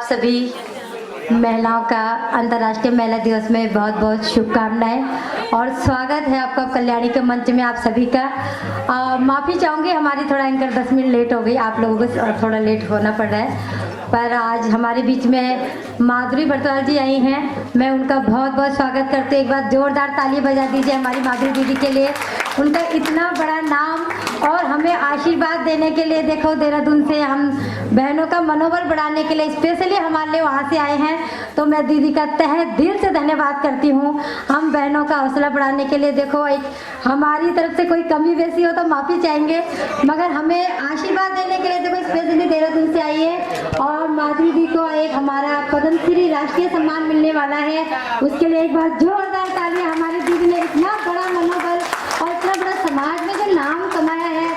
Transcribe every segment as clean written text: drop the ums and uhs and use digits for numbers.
सभी महिलाओं का अंतर्राष्ट्रीय महिला दिवस में बहुत बहुत शुभकामनाएं और स्वागत है आपका कल्याणी के मंच में आप सभी का। माफ़ी चाहूँगी हमारी थोड़ा एंकर 10 मिनट लेट हो गई, आप लोगों को थोड़ा लेट होना पड़ रहा है, पर आज हमारे बीच में माधुरी बरतवाल जी आई हैं। मैं उनका बहुत बहुत स्वागत करती हूँ। एक बार जोरदार ताली बजा दीजिए हमारी माधुरी दीदी के लिए, उनका इतना बड़ा नाम और हमें आशीर्वाद देने के लिए। देखो देहरादून से हम बहनों का मनोबल बढ़ाने के लिए स्पेशली हमारे लिए वहाँ से आए हैं, तो मैं दीदी का तहे दिल से धन्यवाद करती हूँ हम बहनों का हौसला बढ़ाने के लिए। देखो एक हमारी तरफ से कोई कमी बेसी हो तो माफ़ी चाहेंगे, मगर हमें आशीर्वाद देने के लिए देखो स्पेशली देहरादून से आई है। और माधुरी दी को एक हमारा पद्मश्री राष्ट्रीय सम्मान मिलने वाला है, उसके लिए एक बार जोरदार ताली। हमारी दीदी ने इतना बड़ा मनोबल और इतना बड़ा समाज में जो नाम कमाया है,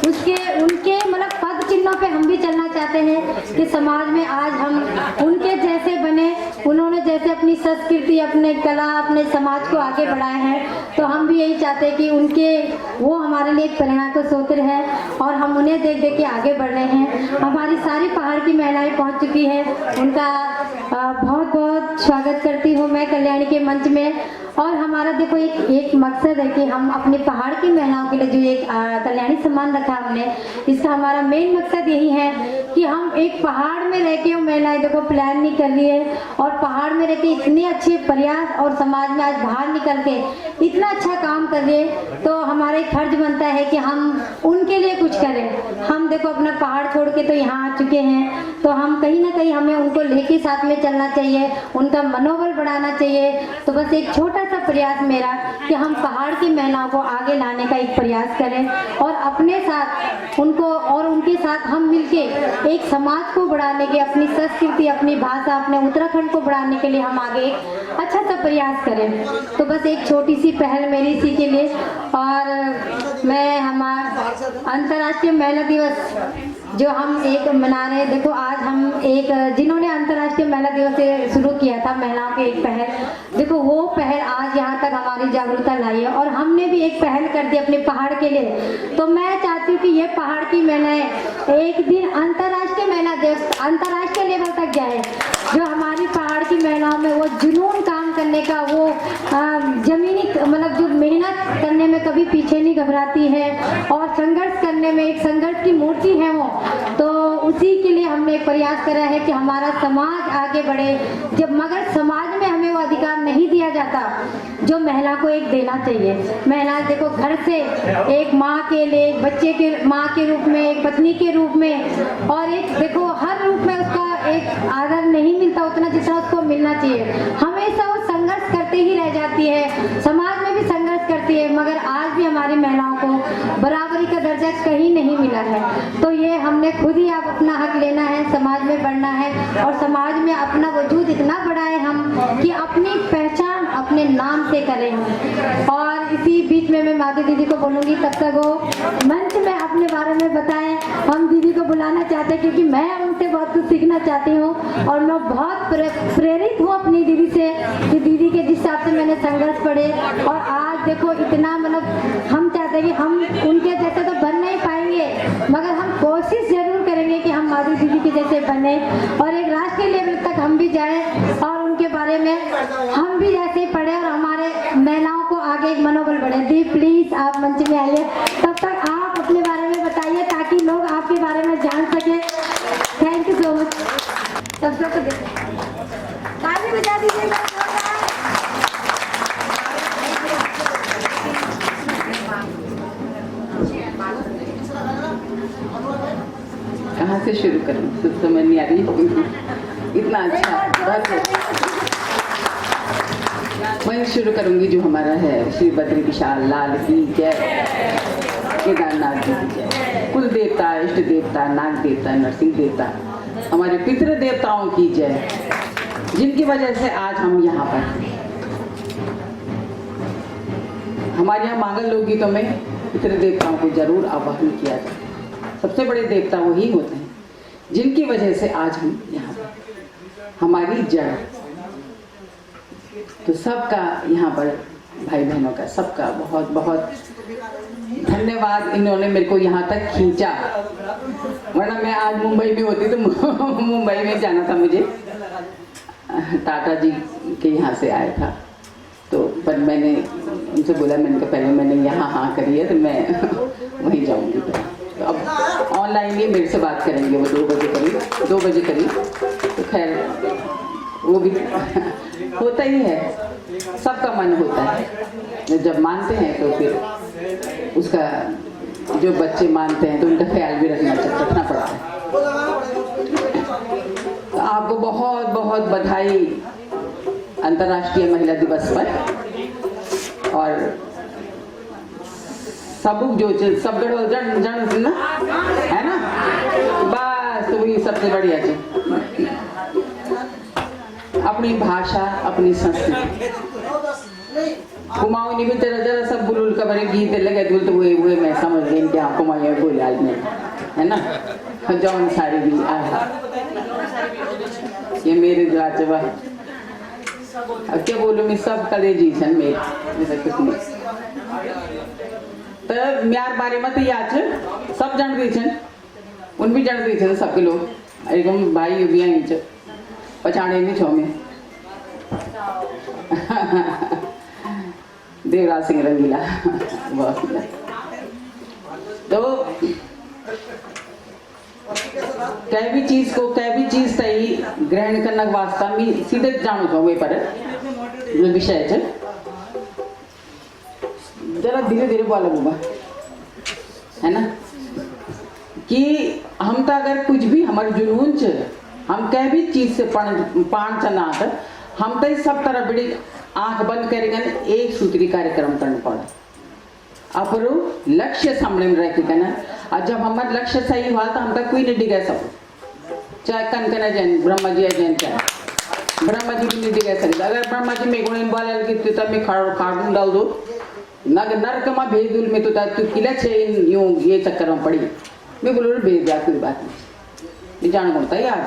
उसके उनके मतलब पद चिन्हों पे हम भी चलना चाहते हैं कि समाज में आज हम उनके जैसे बने। उन्होंने जैसे अपनी संस्कृति, अपने कला, अपने समाज को आगे बढ़ाया है, तो हम भी यही चाहते हैं कि उनके वो हमारे लिए एक प्रेरणा का स्रोत है और हम उन्हें देख देख के आगे बढ़ रहे हैं। हमारी सारी पहाड़ की महिलाएं पहुंच चुकी हैं, उनका बहुत बहुत स्वागत करती हूँ मैं कल्याणी के मंच में। और हमारा देखो एक मकसद है कि हम अपने पहाड़ की महिलाओं के लिए जो एक कल्याणी सम्मान रखा हमने, इसका हमारा मेन मकसद यही है कि हम एक पहाड़ में रह के महिलाएं देखो प्लान नहीं कर रही है और पहाड़ में रह के इतने अच्छे प्रयास और समाज में आज बाहर निकल के इतना अच्छा काम कर रही है, तो हमारा एक फर्ज बनता है कि हम उनके लिए कुछ करें। हम देखो अपना पहाड़ छोड़ के तो यहाँ आ चुके हैं, तो हम कहीं ना कहीं हमें उनको लेके साथ में चलना चाहिए, उनका मनोबल बढ़ाना चाहिए। तो बस एक छोटा सा प्रयास मेरा कि हम पहाड़ की महिलाओं को आगे लाने का एक प्रयास करें और अपने साथ उनको और उनके साथ हम मिलके एक समाज को बढ़ाने के, अपनी संस्कृति, अपनी भाषा, अपने उत्तराखंड को बढ़ाने के लिए हम आगे अच्छा सा प्रयास करें। तो बस एक छोटी सी पहल मेरी इसी के लिए। और मैं हमारा अंतर्राष्ट्रीय महिला दिवस जो हम एक मना रहे हैं, देखो आज हम एक जिन्होंने अंतर्राष्ट्रीय महिला दिवस से शुरू किया था महिलाओं के एक पहल, देखो वो पहल आज यहाँ तक हमारी जागरूकता लाई है और हमने भी एक पहल कर दी अपने पहाड़ के लिए। तो मैं चाहती हूँ कि ये पहाड़ की महिलाएं एक दिन अंतर्राष्ट्रीय महिला दिवस अंतर्राष्ट्रीय लेवल तक जाए। जो हमारी पहाड़ की महिलाओं में वो जुनून काम करने का, वो जमीनी मतलब जो मेहनत करने में कभी पीछे नहीं घबराती है और संघर्ष करने में एक संघर्ष की मूर्ति है वो, तो उसी के लिए हमने प्रयास करा है कि हमारा समाज आगे बढ़े। जब मगर समाज में हमें वो अधिकार नहीं दिया जाता जो महिला को एक देना चाहिए। महिला देखो घर से एक माँ के लिए, एक बच्चे के माँ के रूप में, एक पत्नी के रूप में और एक देखो हर रूप में उसका एक आदर नहीं मिलता उतना जितना उसको मिलना चाहिए। हमेशा वो संघर्ष करते ही रह जाती है, समाज में भी संघर्ष करती है, मगर आज भी हमारी महिलाओं को बराबरी का दर्जा कहीं नहीं मिला है। तो ये हमने खुद ही आप अपना हक लेना है, समाज में बढ़ना है और समाज में अपना वजूद इतना बढ़ाए हम कि अपनी पहचान अपने नाम से करें। और इसी बीच में मैं माधुरी दीदी को बोलूँगी तब तक वो मंच में अपने बारे में बताएं। हम दीदी को बुलाना चाहते हैं क्योंकि मैं उनसे बहुत कुछ सीखना चाहती हूँ और मैं बहुत प्रेरित हूँ अपनी दीदी से कि दीदी के जिस हिसाब से मैंने संघर्ष पढ़े और आज देखो इतना मतलब हम चाहते हैं कि हम उनके जैसे तो बन नहीं पाएंगे, मगर हम कोशिश जरूर करेंगे कि हम माधुरी दीदी के जैसे बने और एक राष्ट्रीय लेवल तक हम भी जाएं और उनके बारे में हम भी ऐसे ही पढ़े और हमारे महिलाओं को आगे एक मनोबल बढ़े। दी प्लीज आप मंच में आइए, तब तक आप अपने बारे में बताइए ताकि लोग आपके बारे में जान सके। Thank you so much. सब लोग ताली बजा दीजिए। कहाँ से शुरू करूँ, कुछ समझ नहीं आ रही। इतना अच्छा, बस वहीं शुरू करूंगी जो हमारा है। श्री बद्री विशाल लाल की जय, केदारनाथ जी की जय, कुल देवता, इष्ट देवता, नाग देवता, नरसिंह देवता, हमारे पितृ देवताओं की जय, जिनकी वजह से आज हम यहाँ पर हैं। हमारे यहाँ मांगल लोकगीतों में पितृ देवताओं को जरूर आवाहन किया जाए। सबसे बड़े देवता वही होते हैं जिनकी वजह से आज हम यहाँ पर, हमारी जड़। तो सबका यहाँ पर, भाई बहनों का सबका बहुत बहुत धन्यवाद। इन्होंने मेरे को यहाँ तक खींचा, वरना मैं आज मुंबई में होती तो मुंबई में जाना था मुझे। टाटा जी के यहाँ से आया था, तो पर मैंने उनसे बोला, मैंने कहा पहले मैंने यहाँ हाँ करी है तो मैं वहीं जाऊँगी। तो अब ऑनलाइन ही मेरे से बात करेंगे वो 2 बजे करीब। तो खैर वो भी होता ही है, सबका मन होता है। जब मानते हैं तो फिर उसका, जो बच्चे मानते हैं तो उनका ख्याल भी रखना पड़ता है। तो आपको बहुत बहुत बधाई अंतर्राष्ट्रीय महिला दिवस पर। और सब सब जन ना है ना, बस तो वही सबसे बढ़िया चीज। अपनी भाषा, अपनी संस्कृति कुमाऊनी भी जरा सब बुलुल का बड़े गीत लगे दुल, तो वो मैं समझ गई कि आपको माया बोले आज में, है ना। जौन साड़ी भी आया ये मेरे जाचवा, अब क्या बोलूँ मैं, सब कलेजी छन मेरे कुछ नहीं। तो म्यार बारे में तो याद सब जन गई छन, उन भी जन गई छन सबके लोग एकदम भाई भी आई पछाड़े नहीं छो में। देवराज सिंह रंगीला बहुत। तो कै भी चीज सही ग्रहण करने वास्ता मैं सीधे जानो छो वे पर विषय है। जरा धीरे धीरे बोला बुबा, है ना, कि हम तो अगर कुछ भी हमारे जुनून च हम कह भी चीज से पान चनात, हम तो सब तरह बड़ी आंख बंद करेंगे, एक सूत्री कार्यक्रम करना पड़ा। अपरो लक्ष्य सामने में रख के ना, और जब हमारा लक्ष्य सही हुआ तो हम तक कोई नहीं डिगा सब, चाहे कनकना जैन ब्रह्मा जी जैन, चाहे ब्रह्मा जी भी नहीं डिगा सकते। अगर ब्रह्मा जी में गुण बोला कि तब मैं खाड़ डाल दो नरक में भेज दूल में, तो किला छे यूं ये चक्कर में पड़ी। मैं बोलो भेज दिया, कोई बात नहीं, जाना पड़ता है यार,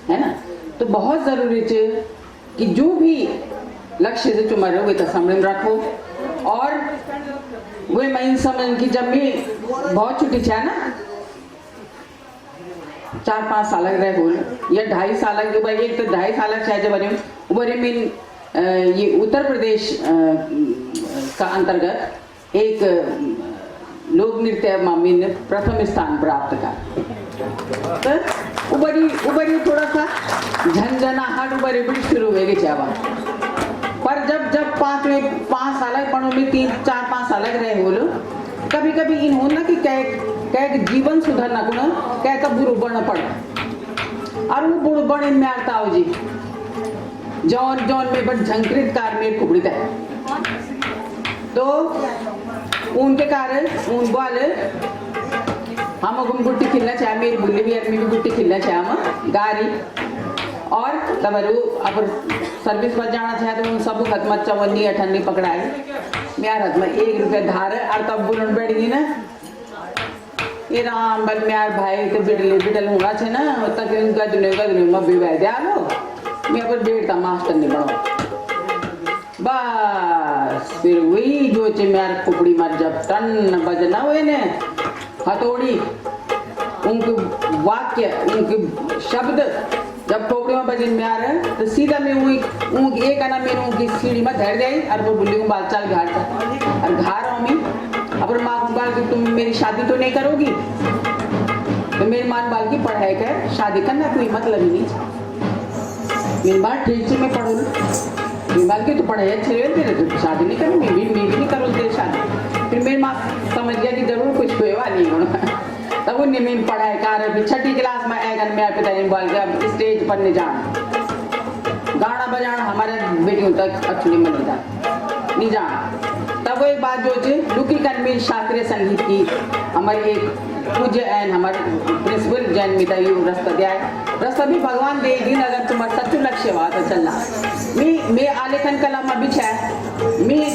है ना। तो बहुत जरूरी है कि जो भी लक्ष्य से तुम्हारे वे तो सामने में रखो। और वे मैं समझ कि जब मैं बहुत छुट्टी छा ना, 4-5 साल रह बोल या 2.5 साल के बारे, एक तो 2.5 साल छा जब बने में ये उत्तर प्रदेश का अंतर्गत एक लोक नृत्य मामी ने प्रथम स्थान प्राप्त कर। तो उबरी थोड़ा सा झंझनाहट उबरी बड़ी शुरू हो गई चावा। पर जब 5 साल पढ़ो में 3-4-5 साल रहे बोलो, कभी कभी इन हो ना कि कह जीवन सुधरना को ना कह का बुरो बढ़ना पड़ा। और वो बुरो बढ़े में आता हो जी जौन में बड़ झंकृत कार में कुबड़ी है। तो उनके कारण उन वाले हम गुट्टी खिलना चाहे, मेरी बुल्ली भी आदमी भी गुट्टी खिलना चाहे हम गारी। और तब अब सर्विस पर जाना चाहे तो उन सब खत्म 54-58 पकड़ाए म्यार हाथ में 1 रुपया धार है। और तब बुलन बैठ गई ना, ये राम बल म्यार भाई तो बिटल होना चाहिए ना, तक उनका दुनिया में भी वह दिया लो मैं पर बैठता मास्टर नहीं बनो। बस फिर वही जो चे म्यार कुपड़ी मार जब टन बजना हुए ने हथौड़ी, उनके वाक्य उनके शब्द जब टोकरी में बजे में आ रहे हैं तो सीधा मैं वो एक आना मैंने उनकी सीढ़ी में धर गई और वो बुल्ली को बाल चाल घाट था। और घर आओ मैं अपने माँ को बाल कि तुम मेरी शादी तो नहीं करोगी, तो मेरी माँ बाल की पढ़ाई कर शादी करना कोई मतलब ही नहीं। मेरी बात ठीक से मैं पढ़ो मेरी बाल की तो पढ़ाई अच्छी रहे तेरे, तो शादी नहीं करूँ मैं भी नहीं करूँ तेरी शादी। फिर मेरी माँ समझ गया कि जरूर कुछ हुए वाली होना। तब वो निमिन पढ़ाई कर 6ठी क्लास में आएगा मैं पिता बोल के अब स्टेज पर नहीं जाना, गाना बजाना हमारे बेटियों तक एक्चुअली में नहीं जाना। तब वो एक बात जो लुकी कन्वीन शास्त्रीय संगीत की हमारे एक पूज्य एन हमारे प्रिंसिपल जैन मिता रास्ता दिया है। रास्ता भी भगवान दे दिन अगर तुम्हारा सच्चू लक्ष्य हुआ तो चलना। मैं आलेखन कला में भी है, मैं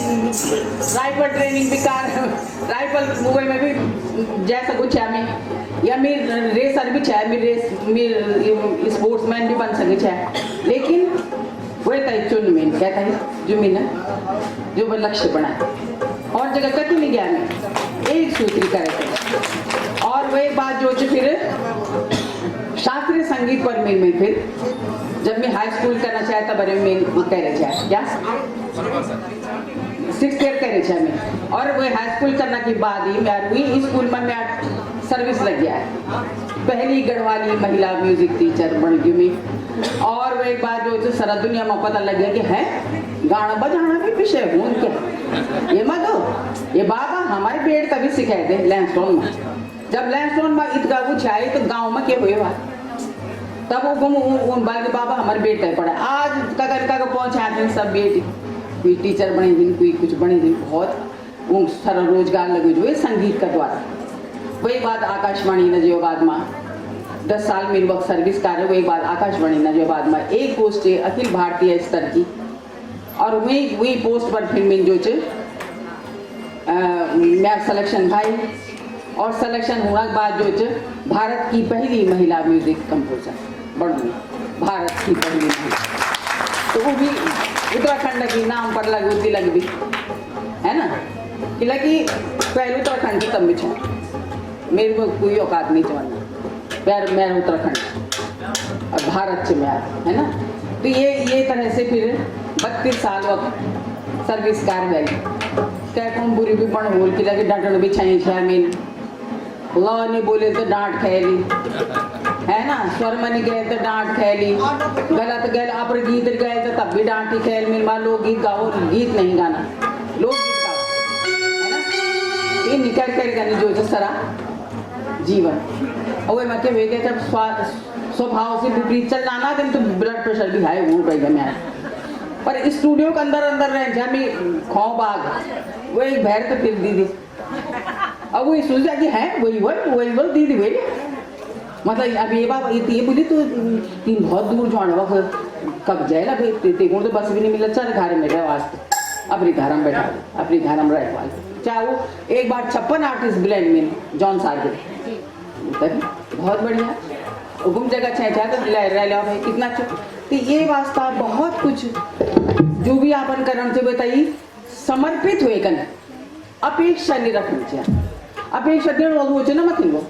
राइफल ट्रेनिंग भी कार राइफल मूवी में भी जैसा कुछ है मैं, या मैं रेसर भी है, मैं स्पोर्ट्समैन भी बन सके है। लेकिन वही तय चुन में कहता है जो मैंने जो वो लक्ष्य बनाया और जगह कति नहीं गया मैं एक सूत्री करे। और वही बात जो फिर शास्त्रीय संगीत पर में फिर जब मैं हाई स्कूल करना चाहता बड़े में कह रहे चाहे क्या 6th ईयर कह रहे थे मैं। और वो हाई स्कूल करने के बाद ही मैं हुई स्कूल में मैं सर्विस लग गया है, पहली गढ़वाली महिला म्यूजिक टीचर बन गई मैं। और वो एक बात जो सारा दुनिया में पता लग गया कि है गाना बजाना भी विषय हूँ क्या ये मत हो। ये बाबा हमारे पेड़ तभी सिखाए थे लैंडस्टोन में। जब लैंडस्टोन में इतना कुछ आए तो गाँव में क्या हुए बात तब वो बाल बाबा हमारे बेटा पढ़ा। आज का पहुँचा थे सब बेटी, कोई टीचर बने दिन, कोई कुछ बने दिन, बहुत वो सारा रोजगार लगे जो संगीत का द्वारा। वही बात आकाशवाणी नजियाबाद में 10 साल मेरे वक्त सर्विस कार्य। वही बात आकाशवाणी नजियाबाद में एक पोस्ट है अखिल भारतीय स्तर की। और वही पोस्ट पर फिर मैं जो मैं सिलेक्शन भाई और सिलेक्शन होने के बाद जो भारत की पहली महिला म्यूजिक कंपोजर बनी, भारत की पहली महिला। तो वो भी उत्तराखंड की नाम पर लग भी है ना कि लगी पहले उत्तराखंड की तब बिछा मेरे को कोई औकात नहीं चलना प्यार मेरा उत्तराखंड और भारत से मैं है ना। तो ये तरह से फिर 32 साल वक्त सर्विस कार्य क्या कौन बुरी भी पण बोल के लगे डांटन भी छाई छा मीन लॉ नहीं बोले तो डांट खेली है ना, स्वर में नहीं गए तो डांट खेली, गलत गए अपने गीत गए तो तब भी डांट ही खेल। मेरे माँ लोकगीत गाओ, गीत नहीं गाना, लोकगीत गाओ है ना। ये निकल कर गानी जो सरा जीवन और मैं क्या वे जब स्वभाव से विपरीत चलना ना तो ब्लड प्रेशर भी हाई हो गई मैं। पर स्टूडियो के अंदर रह जा मैं खो बाग वो एक भैर तो फिर दीदी अब वो सोचा कि है वही बोल दीदी बोली मतलब अब ये बाबा ये बोली तो तीन बहुत दूर जाना कब जाएगा भाई देखो तो बस भी नहीं मिला। चल घर में रहे वास्ते अपनी घर में बैठा अपनी घर में रह वाले चाहे वो एक बार 56 आर्टिस्ट ब्लेंड में जॉन सागर बहुत बढ़िया गुम जगह छह तो रह लो भाई कितना अच्छा। तो ये वास्ता बहुत कुछ जो भी आपन करना चाहिए बताइए समर्पित हुए कन अपेक्षा नहीं रखनी चाहिए। अपेक्षा देने वो ना मत वो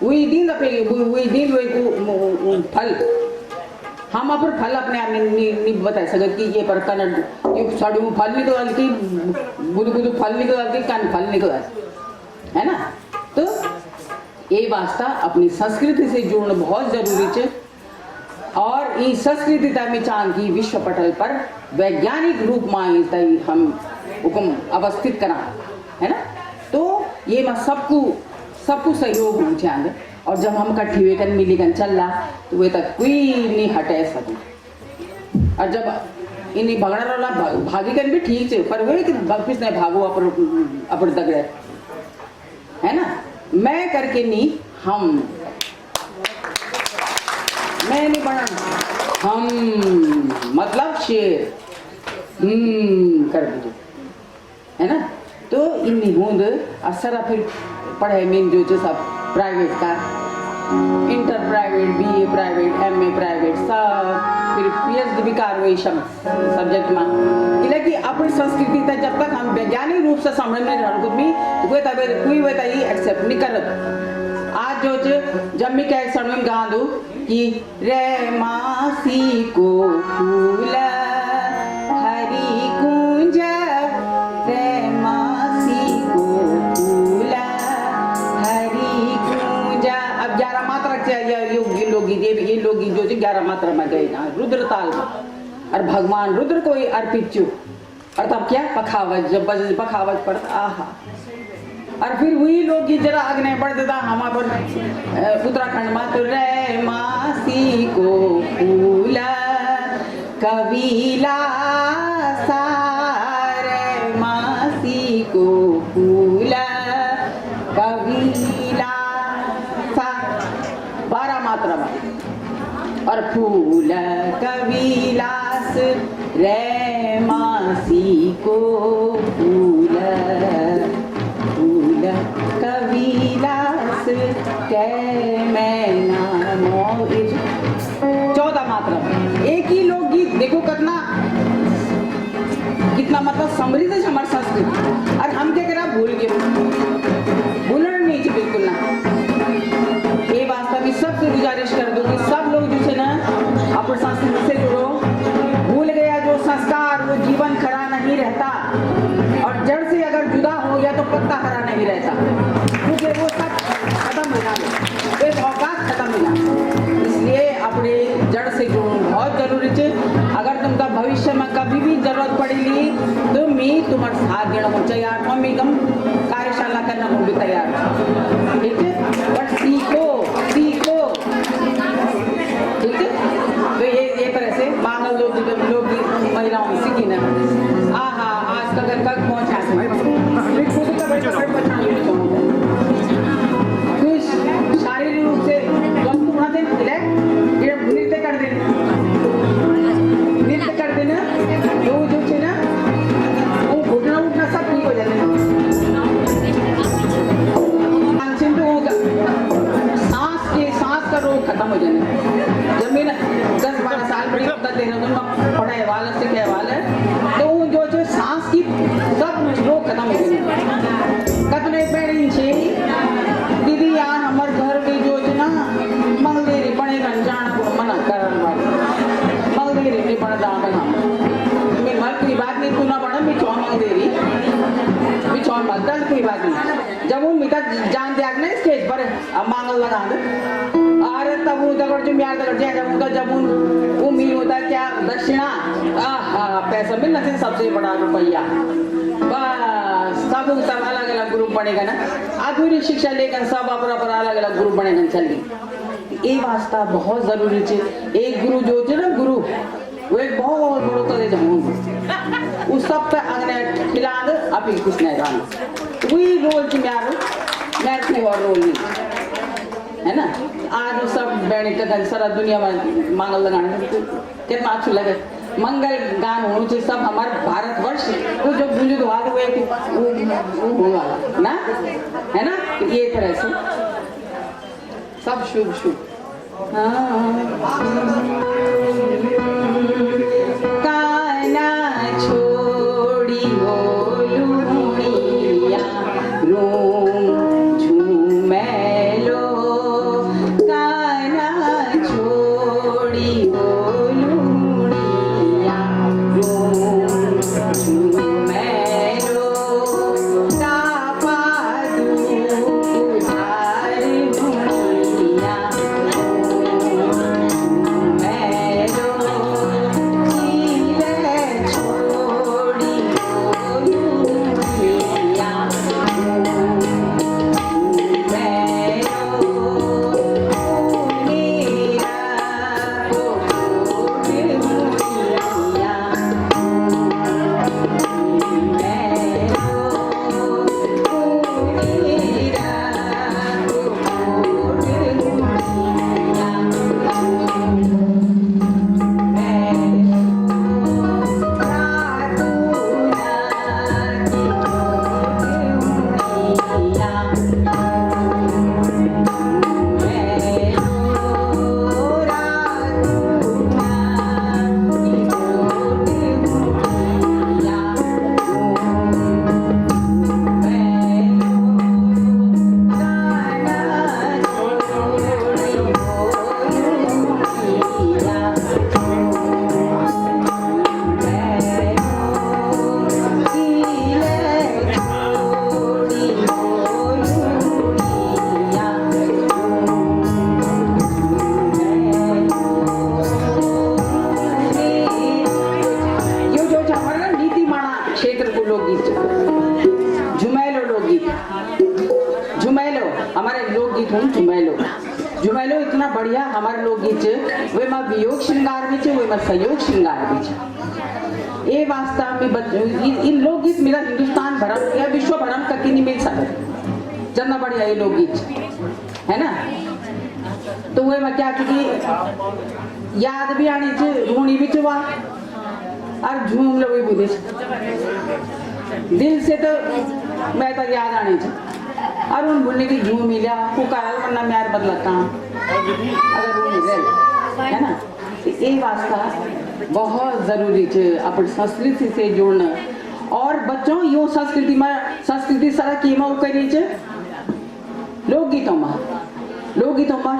वही दिन वही फल हम अपन फल अपने आप नहीं बता सकते कि ये पर कन्नड़ ये साड़ू फल निकल की बुदू फल निकल की कान फल निकल है ना। तो ये वास्ता अपनी संस्कृति से जुड़ना बहुत जरूरी है और इस संस्कृति में चांद की विश्व पटल पर वैज्ञानिक रूप में हम हुक्म अवस्थित करा है ना। तो ये मैं सबको सहयोग हो जाएंगे और जब हम इकट्ठी हुए कन मिली कन चल रहा तो वे तक कोई नहीं हटे सकूँ। और जब इन्हीं भगड़ा वाला भागी कन भी ठीक है पर वही कि वापिस नहीं भागो अपन दगड़े है ना। मैं करके नहीं हम मैं नहीं बना हम मतलब शेर कर दीजिए है ना। तो इन्हीं बूंद असर फिर पढ़े मीन जो सब प्राइवेट का inter private BA private MA private सब फिर PhD भी कार्रवाई सब्जेक्ट में कि अपनी संस्कृति तक जब तक हम वैज्ञानिक रूप से समझ में तो कोई बताइए एक्सेप्ट नहीं कर। आज जो जब मैं क्या समझ में गा दूँ कि रे मासी को फूल हरी कुंज रे मासी को फूल हरी कुंज। अब 11 मात्रा ये लोकगीत जो 11 मात्रा में गए ना रुद्र ताल में और भगवान रुद्र को ही अर्पित चु और तब क्या पखावज जब पखावज पड़ता आहा। और फिर वही लोकगीत जरा आगे बढ़ देता हमारे उत्तराखंड में तो रे मासी को फूला कविला सारे मासी को फूला कविला सा 12 मात्रा में और फूल कविलास रे मासी को फूल फूल कविलास कै मैना 14 मात्रा एक ही लोकगीत देखो कितना मतलब समृद्ध है हमारी संस्कृति और हम क्या करा भूल गए भूलना नहीं चाहिए बिल्कुल ना ये वास्तव में सबसे गुजारिश कर दो कि सब लोग जो है ना अपने संस्कृति से जुड़ो भूल गया जो संस्कार वो जीवन खड़ा नहीं रहता और जड़ से अगर जुदा हो गया तो पत्ता हरा नहीं रहता क्योंकि वो सब खत्म हो जाए एक औकात खत्म हो जाए इसलिए अपने जड़ से जुड़ना बहुत जरूरी है अगर तुमका भविष्य में कभी भी जरूरत पड़ेगी तो मैं तुम्हारे साथ देना को तैयार हूँ मैं कम कार्यशाला करना को भी तैयार हूँ ठीक है बट सीखो सीखो ठीक है तो ये तरह से मांगल लोग महिलाओं सीखी ना हाँ आज तक तक पहुँचा शारीरिक रूप से स्वस्थ होना दे नृत्य कर देना तो जो है ना वो घुटना उठना सब ठीक हो जाते हैं सांस का रोग खत्म हो जाना जब मैं 10-12 साल बड़ी तक देना तो पढ़ाई वाला से क्या वाला है तो वो जो सांस की सब रोग खत्म हो जाना कतने पेड़ छे दीदी यार हमारे घर के जो है ना मंगलेरी बने जाना को मना करन वाली मंगलेरी नहीं पड़ता बना मैं मर की बात नहीं तू ना पड़ा मैं चौन मंगलेरी मैं चौन बात दर्द कोई बात नहीं जब वो मिता जान त्याग ना स्टेज पर अब मांगल लगा दे अरे तब वो दगड़ जो म्यार दगड़ जाए जब उनका जब वो मील होता है क्या दक्षिणा पैसा मिलना चाहिए सबसे बड़ा रुपया बस सब अलग अलग ग्रुप बनेगा ना आधुनिक शिक्षा लेकर सब अपना अलग अलग ग्रुप बनेगा चलिए ये वास्ता बहुत जरूरी है एक गुरु जो है ना गुरु वो एक बहुत बड़ो करे जाऊँ उस सब पे अगले खिला दे अभी कुछ नहीं जाना वही रोल की मैं कोई और रोल नहीं है ना आज वो सब बैठ कर सारा दुनिया में मंगल लगाने कितना अच्छा लगे मंगल गान होना चाहिए सब हमारे भारतवर्ष वो जो बुजुर्ग वाले वो होगा ना है ना ये तरह से सब शुभ शुभ काना छोड़ी हो लुनिया रोम झूमेलो काना छोड़ी हो लुनिया रोम झूमेलो तापा दुधार दुनिया जुमेलो इतना बढ़िया हमारे लोग वे माँ वियोग श्रृंगार भी वे माँ सहयोग श्रृंगार भी ये वास्ता में इन लोकगीत मेरा हिंदुस्तान भरम या विश्व भरम कभी नहीं मिल सकता जितना बढ़िया ये लोकगीत है ना। तो वे मैं क्या क्योंकि याद भी आनी चाहिए रोनी भी चुवा और झूम लो भी बुद्धि दिल से तो मैं तो याद आनी चाहिए और उन बोलने की झूम मिला पुकार वरना मैं यार बदलता अगर वो मिले है ना। ये वास्ता बहुत जरूरी है अपनी संस्कृति से जोड़ना और बच्चों यो संस्कृति सारा कीमा करी लोकगीतों में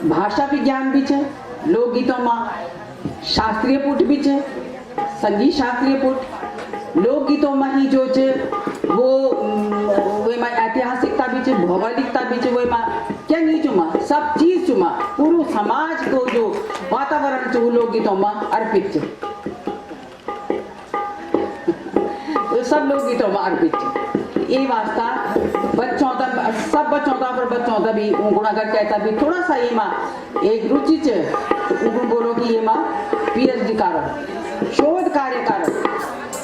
भाषा विज्ञान भी है लोकगीतों में शास्त्रीय पुट भी है संगीत शास्त्रीय पुट लोकगीतों में ही जो वो में ऐतिहासिकता भी है भौगोलिकता भी है वो क्या नहीं चुमा सब चीज चुमा पूरे समाज को जो वातावरण वो लोकगीतों में अर्पित है सब लोकगीतों में अर्पित है। ये वास्ता बच्चों तक सब बच्चों का पर बच्चों तक भी उनको अगर कहता भी थोड़ा सा ये माँ एक रुचि च उनको बोलो कि ये माँ PhD करो शोध कार्य करो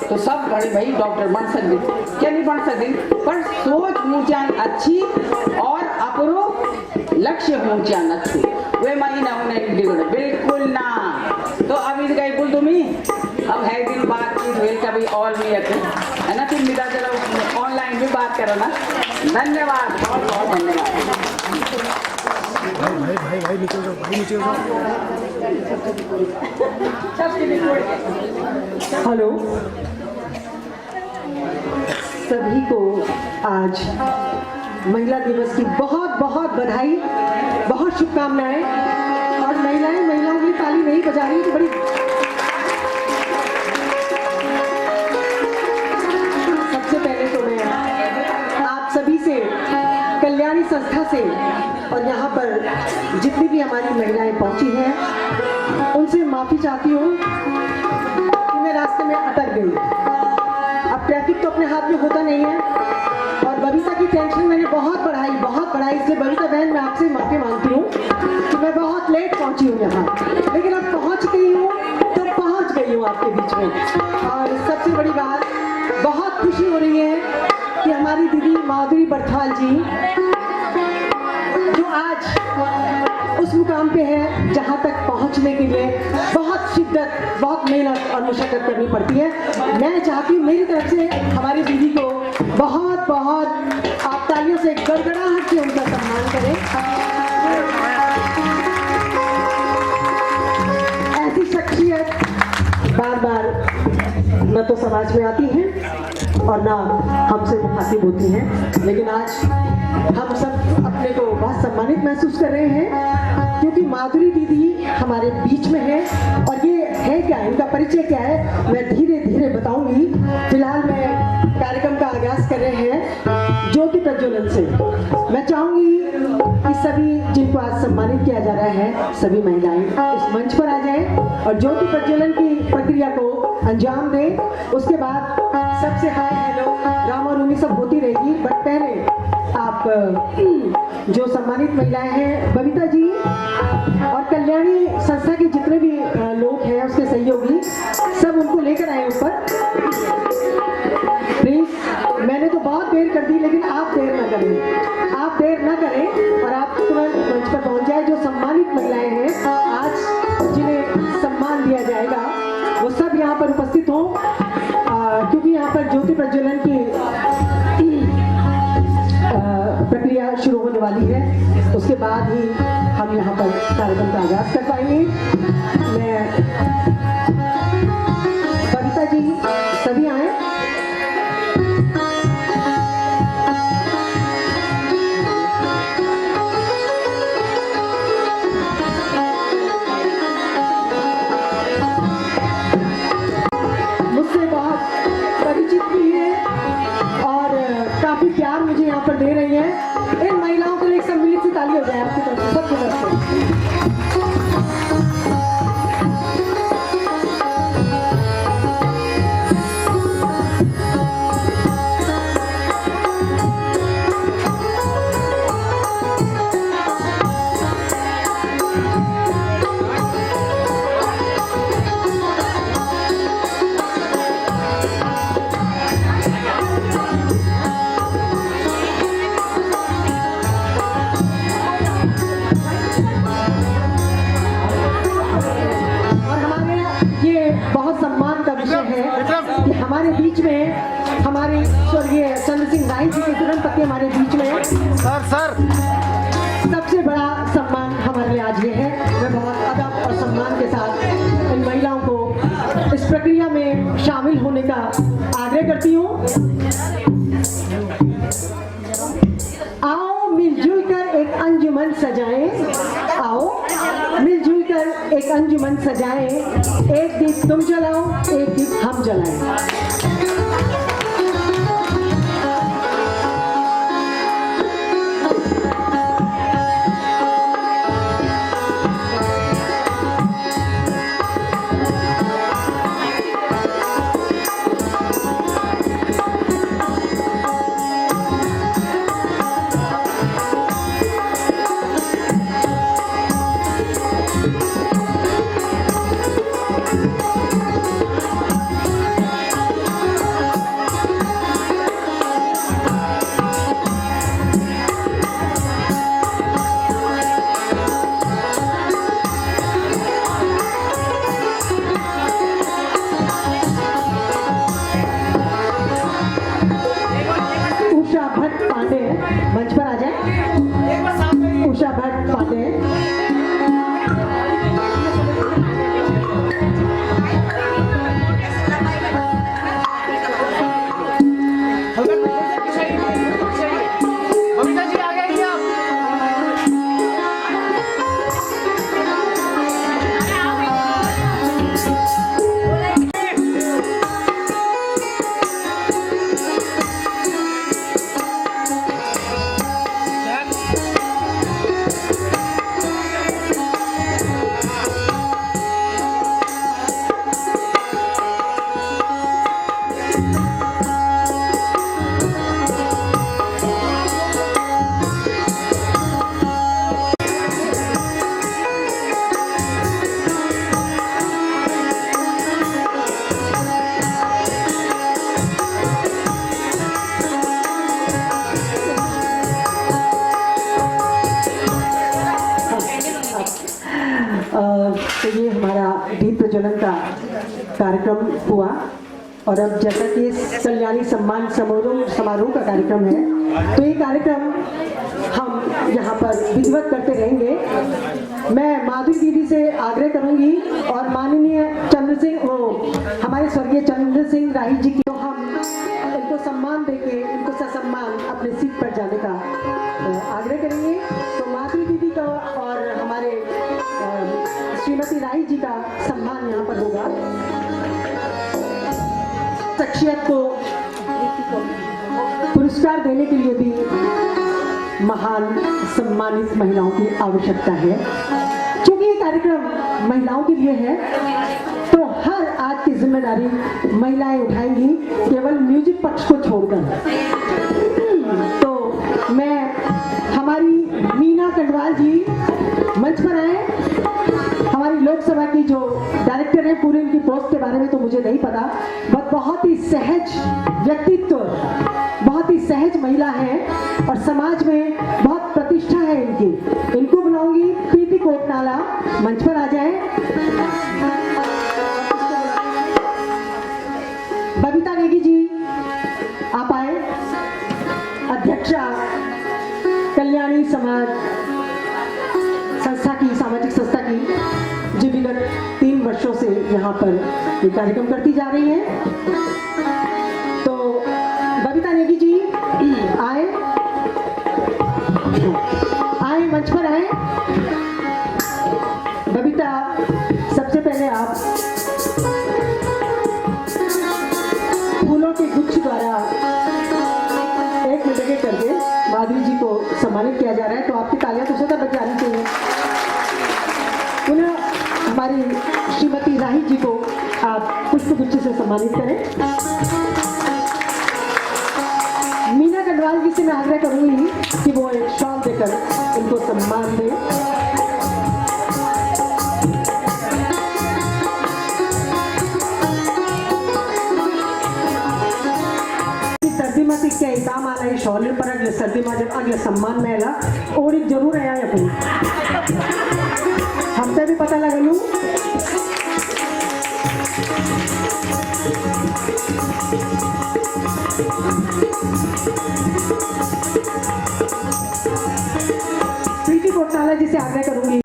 तो सब बड़े भाई डॉक्टर बन सकते क्या नहीं बन सकते पर सोच ऊंचाई अच्छी और अपरो लक्ष्य ऊंचाई अच्छी वे माई ना उन्हें बिगड़ बिल्कुल ना। तो अब इस गई बोल तुम्हें अब है दिन बातचीत हुई कभी और भी है ना तुम मिला चलो ऑनलाइन भी बात करो ना। धन्यवाद बहुत बहुत धन्यवाद। भाई नीचे जाओ हेलो सभी को आज महिला दिवस की बहुत बहुत बधाई बहुत शुभकामनाएं और महिलाओं की ताली नहीं बजा रही तो बड़ी सबसे पहले तो मैं आप सभी से कल्याणी संस्था से और यहाँ पर जितनी भी हमारी महिलाएं पहुंची हैं उनसे माफी चाहती हूँ कि मैं रास्ते में अटक गई। अब ट्रैफिक तो अपने हाथ में होता नहीं है और बबीता की टेंशन मैंने बहुत बढ़ाई इसलिए बबीता बहन मैं आपसे माफी मांगती हूँ कि मैं बहुत लेट पहुंची हूँ यहाँ लेकिन अब पहुंच गई हूँ तो पहुंच गई हूँ आपके बीच में। और सबसे बड़ी बात बहुत खुशी हो रही है कि हमारी दीदी माधुरी बरथाल जी जो आज उस मुकाम पे है जहाँ तक पहुँचने के लिए बहुत शिद्दत बहुत मेहनत और मुशक्कत करनी पड़ती है। मैं चाहती हूँ मेरी तरफ से हमारी दीदी को बहुत बहुत आप तालियों से गड़गड़ाहट से उनका सम्मान करें। ऐसी शख्सियत बार बार न तो समाज में आती हैं और ना हमसे मुखातिब होती हैं लेकिन आज हम सब अपने को बहुत सम्मानित महसूस कर रहे हैं क्योंकि माधुरी दीदी हमारे बीच में है और ये है क्या इनका परिचय क्या है मैं धीरे धीरे बताऊंगी। फिलहाल मैं कार्यक्रम का आगाज कर रहे हैं ज्योति प्रज्वलन से। मैं चाहूंगी कि सभी जिनको आज सम्मानित किया जा रहा है सभी महिलाएं इस मंच पर आ जाएं और ज्योति प्रज्वलन की प्रक्रिया को अंजाम दें। उसके बाद सबसे हाय हेलो राम और रूमी सब होती रहेगी बट पहले आप जो सम्मानित महिलाएं हैं बबीता जी और कल्याणी संस्था के जितने भी लोग हैं उसके सहयोगी सब उनको लेकर आए ऊपर प्लीज। मैंने तो बहुत देर कर दी लेकिन आप देर ना करें और आप तुरंत मंच पर पहुंच जाए। जो सम्मानित महिलाएं हैं आज जिन्हें सम्मान दिया जाएगा वो सब यहाँ पर उपस्थित हों क्योंकि यहाँ पर ज्योति प्रज्वलन की प्रक्रिया शुरू होने वाली है। उसके बाद ही हम यहाँ पर कार्यक्रम का आगाज कर पाएंगे। मैं बबीता जी सभी आए। मुझसे बहुत परिचित भी है और काफी प्यार मुझे यहाँ पर दे रही है। इन महिलाओं के लिए सम्मिलित से ताली हो जाए आपकी तरफ से सबकी तरफ से। हमारे बीच में हैं, हमारे स्वर्गीय चंद्र सिंह राय जी के धर्मपत्नी हमारे बीच में हैं। सर सबसे बड़ा सम्मान हमारे लिए आज ये है। मैं बहुत अदब और सम्मान के साथ इन महिलाओं को इस प्रक्रिया में शामिल होने का आग्रह करती हूँ। आओ मिलजुल कर एक अंजुमन सजाएं, आओ मिलजुल कर एक अंजुमन सजाएं, एक दीप तुम जलाओ एक दीप हम जलाएं। मंच पर आ जाए। उषा भट्ट पांडे बबीता जी आ गए आप? तो ये हमारा दीप प्रज्वलन का कार्यक्रम हुआ और अब जैसा कि इस कल्याणी सम्मान समारोह का कार्यक्रम है, तो ये कार्यक्रम हम यहाँ पर विधिवत करते रहेंगे। मैं माधुरी दीदी से आग्रह करूंगी और माननीय चंद्र सिंह हमारे स्वर्गीय चंद्र सिंह राही जी की, तो हम इनको सम्मान देके इनको ससम्मान अपने सीट पर जाने का आग्रह करेंगे। तो माधुरी दीदी का और हमारे श्रीमती राही जी का सम्मान यहाँ पर होगा। शख्सियत को पुरस्कार देने के लिए भी महान सम्मानित महिलाओं की आवश्यकता है। क्योंकि ये कार्यक्रम महिलाओं के लिए है, तो हर आज की जिम्मेदारी महिलाएं उठाएंगी, केवल म्यूजिक पक्ष को छोड़कर। तो मैं हमारी मीना कंडवाल जी मंच पर आए। हमारी लोकसभा की जो डायरेक्टर है, पूरे इनकी पोस्ट के बारे में तो मुझे नहीं पता, बट बहुत ही सहज व्यक्तित्व, बहुत ही सहज महिला है और समाज में बहुत प्रतिष्ठा है इनकी। इनको बुलाऊंगी। प्रीति कोटनाला मंच पर आ जाए। बबीता नेगी जी आप आए। अध्यक्षा कल्याणी समाज संस्था की, सामाजिक संस्था की, जो विगत 3 वर्षों से यहाँ पर ये कार्यक्रम करती जा रही है। तो बबीता नेगी जी आए मंच पर आए। बबीता, सबसे पहले आप फूलों के गुच्छ द्वारा 1 मिनट करके माधुरी जी को सम्मानित किया जा रहा है, तो आपकी तालियां तो सदा बच जानी चाहिए। पुनः हमारी श्रीमती राही जी को आप पुष्पगुच्छ से सम्मानित करें। मीना कंडवाल जी से मैं आग्रह करूंगी कि वो एक शॉल देकर उनको सम्मान दें। सर्दी में के काम आला ही शॉल पर अगले सर्दी में जब अगले सम्मान में आला और एक जरूर आया है अपनी हमसे भी पता लगा लूँ। प्रीति कोटनाला जी से आग्रह करूंगी।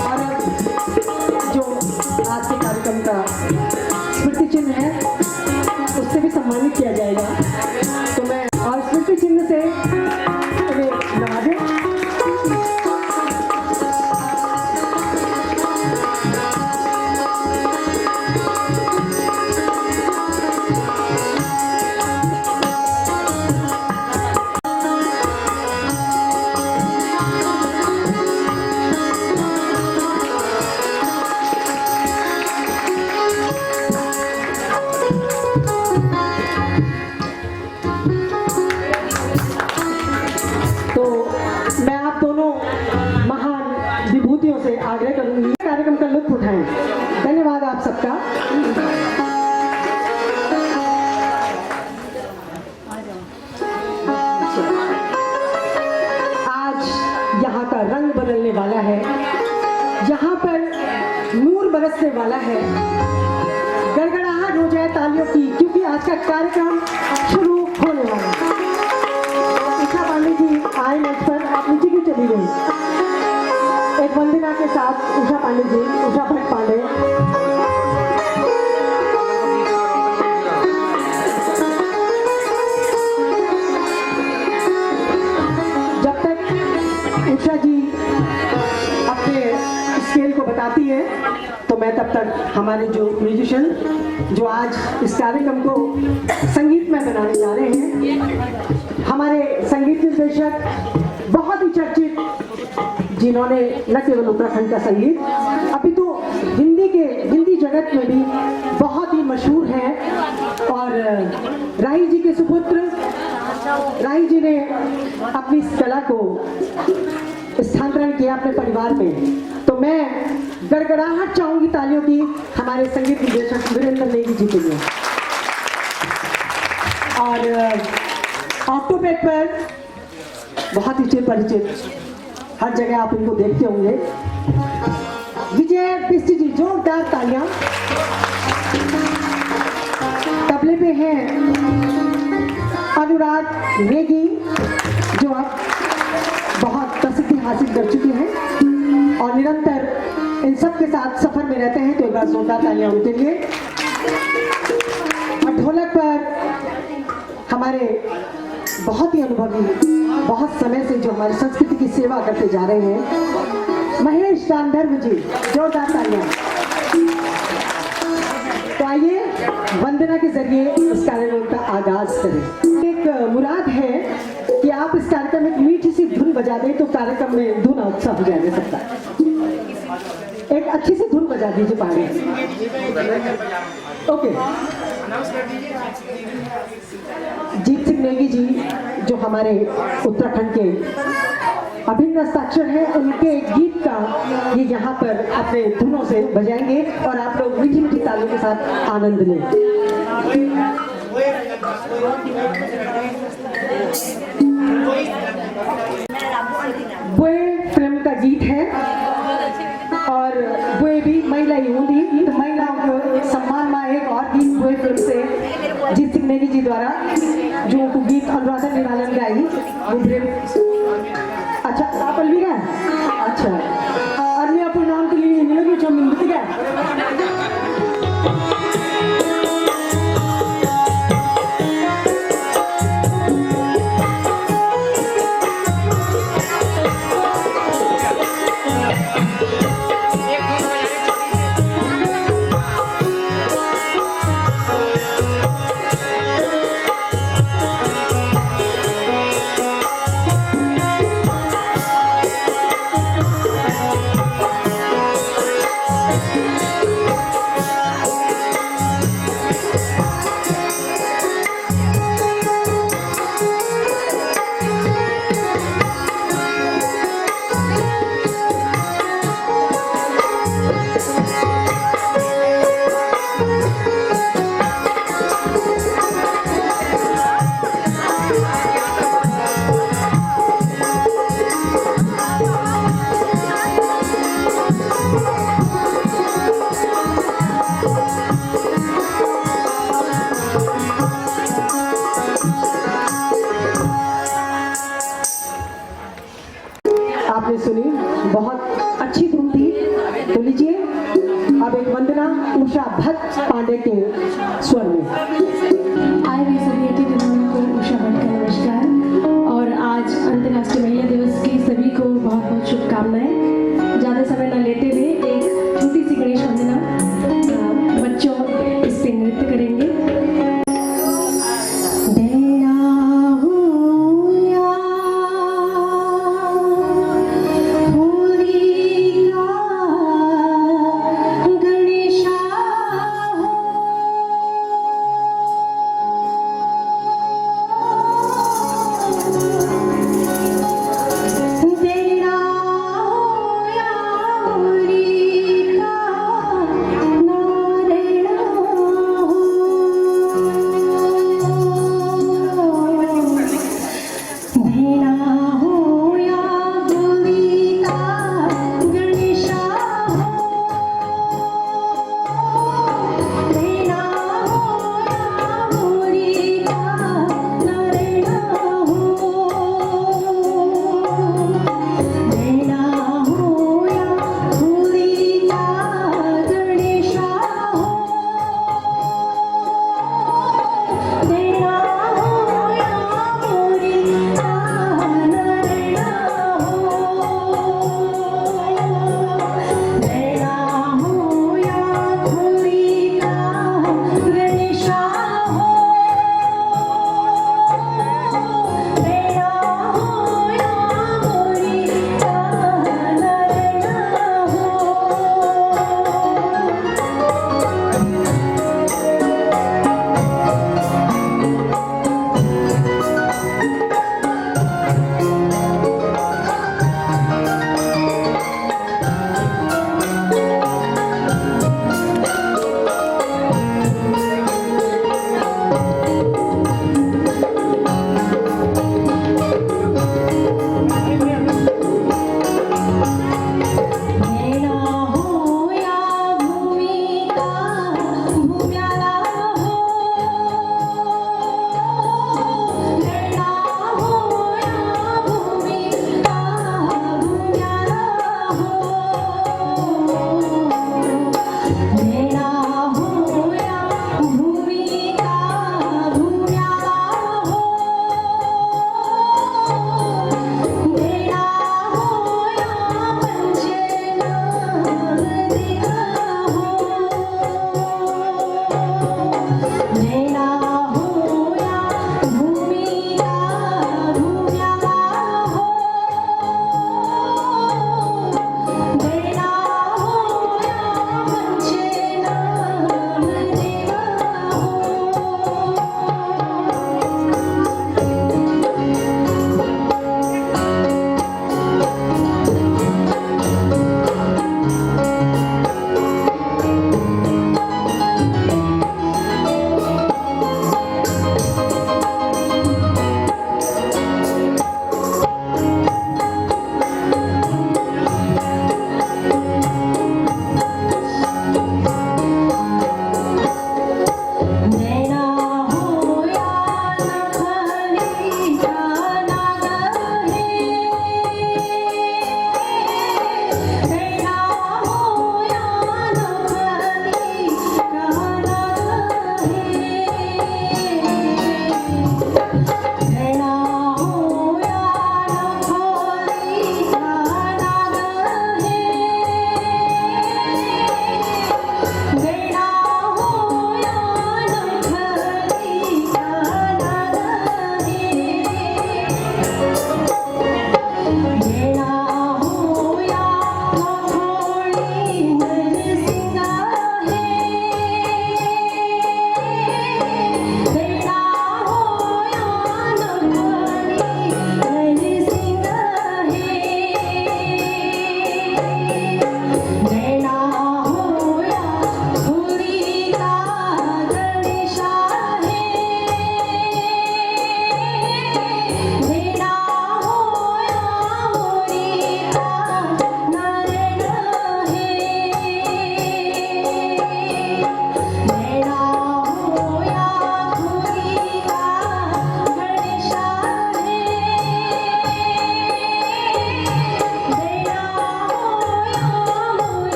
और अब जो आज के कार्यक्रम का स्मृति चिन्ह है उससे भी सम्मानित किया जाएगा, तो मैं और स्मृति चिन्ह से उन्हें नवाजें। तो मैं आप दोनों महान विभूतियों से आग्रह करूंगी कार्यक्रम का लुत्फ उठाएं। धन्यवाद आप सबका। आज यहाँ का रंग बदलने वाला है, यहाँ पर नूर बरसने वाला है। गड़गड़ाहट हो जाए तालियों की, क्योंकि आज का कार्यक्रम शुरू होने वाला है। उषा पांडे जी आए मंच पर, आप नीचे क्यों चली गई? एक वंदना के साथ उषा पांडे जी, उषा भट्ट पांडे। जब तक उषा जी अपने स्केल को बताती है तो मैं तब तक हमारे जो म्यूजिशियन जो आज इस कार्यक्रम को संगीतमय बनाने जा रहे हैं, हमारे संगीत निर्देशक बहुत ही चर्चित, जिन्होंने न केवल उत्तराखंड का संगीत अभी तो हिंदी जगत में भी बहुत ही मशहूर हैं। और राही जी के सुपुत्र राही जी ने अपनी इस कला को स्थानांतरण किया अपने परिवार में, तो मैं गड़गड़ाहट चाहूंगी तालियों की हमारे संगीत निर्देशक वीरेंद्र नेगी जी के लिए। और ऑक्टोपेड पर बहुत ही चिर परिचित, हर जगह आप इनको देखते होंगे, विजय बिष्ट जी, जोरदार तालियां। तबले पे हैं अनुराग नेगी, जो अब बहुत प्रसिद्धि हासिल कर चुके हैं और निरंतर इन सब के साथ सफर में रहते हैं, तो एक बार जोरदार तालियां उनके लिए। और ढोलक पर हमारे बहुत ही अनुभवी, बहुत समय से जो हमारी संस्कृति की सेवा करते जा रहे हैं, महेश गांधर्व जी, जोरदार तालियां। तो आइए वंदना के जरिए इस कार्यक्रम का आगाज करें। एक मुराद है कि आप इस कार्यक्रम में एक मीठी सी धुन बजा दें तो कार्यक्रम में धुन उत्साह हो जाएगा सबका। एक अच्छी सी धुन बजा दीजिए पानी। ओके। जीत सिंह नेगी जी, जो हमारे उत्तराखंड के अभिन्न हस्ताक्षर हैं, उनके गीत का ये यहाँ पर अपने धुनों से बजाएंगे और आप लोग मीठी मीठी तालियों के साथ आनंद लें। बुए फिल्म का गीत है और बुए भी महिला ही होंगी, तो महिलाओं को सम्मान में एक और गीत बुए फिल्म से जीत सिंह नेगी जी द्वारा, जो गीत अनुराधा निरालन गाई, वो अच्छा आप अलविदा। अच्छा और मैं अपने नाम के लिए मिलोगी जो मिलती है। आपने सुनी, बहुत अच्छी धुन थी। तो लीजिए अब एक वंदना उषा भट्ट पांडे के स्वर में। आए हुए सभी अतिथियों को उषा भट्ट का नमस्कार और आज अंतर्राष्ट्रीय महिला दिवस की सभी को बहुत बहुत शुभकामनाएं। ज़्यादा समय न लेते हुए एक छोटी सी गणेश वंदना बच्चों इस पे नृत्य करेंगे। तेरा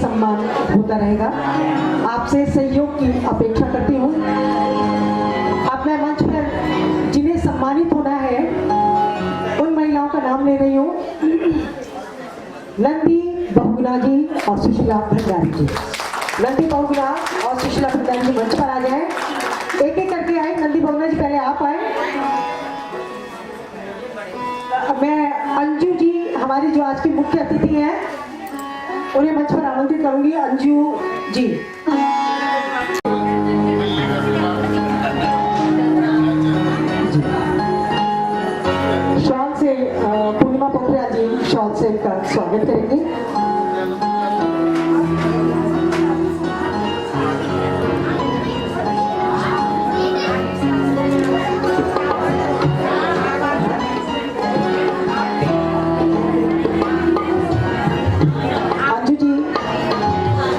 सम्मान होता रहेगा। आपसे सहयोग की अपेक्षा करती हूँ। अब मैं मंच पर जिन्हें सम्मानित होना है उन महिलाओं का नाम ले रही हूँ। नंदी बहुगुणा जी और सुशीला भंडारी जी। नंदी बहुगुणा और सुशीला भंडारी जी मंच पर आ जाए। एक एक करके आए। नंदी बहुगुणा जी पहले आप आए। मैं अंजू जी हमारी जो आज की मुख्य अतिथि हैं उन्हें मंच पर आमंत्रित करूंगी। अंजू जी। शॉल से पूर्णिमा पोखरिया जी शॉल से का स्वागत करेंगे। अंजू जी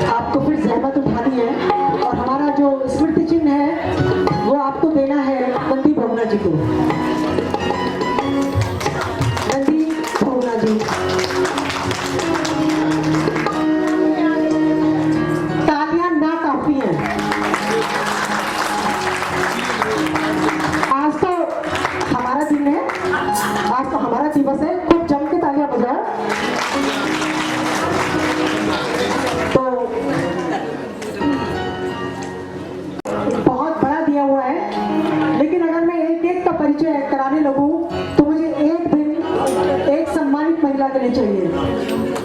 आपको फिर जहमत उठानी है और हमारा जो स्मृति चिन्ह है वो आपको देना है नंदी बहुगुणा जी को। नंदी बहुगुणा जी तालियां ना काफी हैं। आज तो हमारा दिन है, आज तो हमारा दिवस है। खूब जम के तालियां बजाओ। तो बहुत बड़ा दिया हुआ है, लेकिन अगर मैं एक एक का परिचय कराने लगूं तो मुझे एक दिन एक सम्मानित महिला के लिए चाहिए,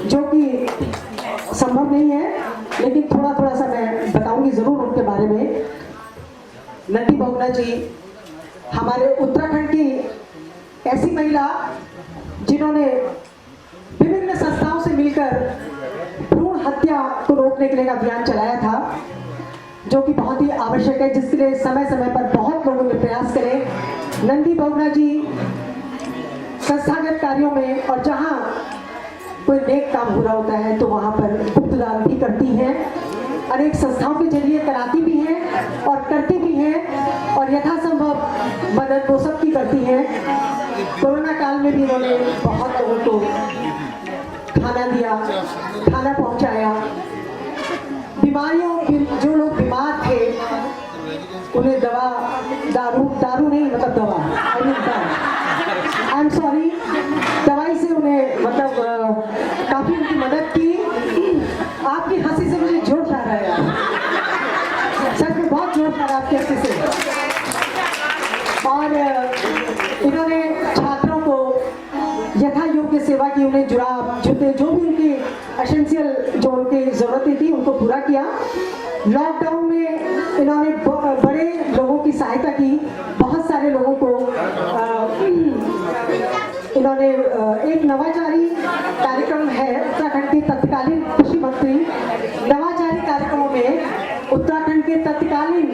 जो कि संभव नहीं है, लेकिन थोड़ा थोड़ा सा मैं बताऊंगी जरूर उनके बारे में। नंदी बहुगुणा जी हमारे उत्तराखंड की ऐसी महिला जिन्होंने विभिन्न संस्थाओं से मिलकर भ्रूण हत्या को रोकने के लिए एक अभियान चलाया था, जो कि बहुत ही आवश्यक है, जिसके लिए समय समय पर बहुत लोगों ने प्रयास करे। नंदी बहुगुणा जी संस्थागत कार्यों में और जहां कोई नेक काम हो रहा होता है तो वहां पर गुप्तदान भी करती हैं, अनेक संस्थाओं के जरिए कराती भी हैं और करती भी हैं, और यथासंभव मदद वो सबकी करती हैं। कोरोना काल में भी इन्होंने बहुत लोगों को खाना दिया, खाना पहुंचाया। बीमारियों जो लोग बीमार थे उन्हें दारू नहीं, मतलब दवा, आई एम सॉरी, दवाई से उन्हें मतलब काफी उनकी मदद की। आपकी हंसी से मुझे जोश आ रहा है यार, सच में बहुत जोश आ रहा है आपकी हंसी से। और इन्होंने छात्रों को यथा योग्य सेवा की, उन्हें जुराब, जूते, जो भी उनकी एसेंशियल जो उनकी जरूरतें थी उनको पूरा किया। लॉकडाउन में इन्होंने बड़े लोगों की सहायता की, बहुत सारे लोगों को इन्होंने एक नवाचारी कार्यक्रम है उत्तराखंड के तत्कालीन कृषि मंत्री, नवाचारी कार्यक्रमों में उत्तराखंड के तत्कालीन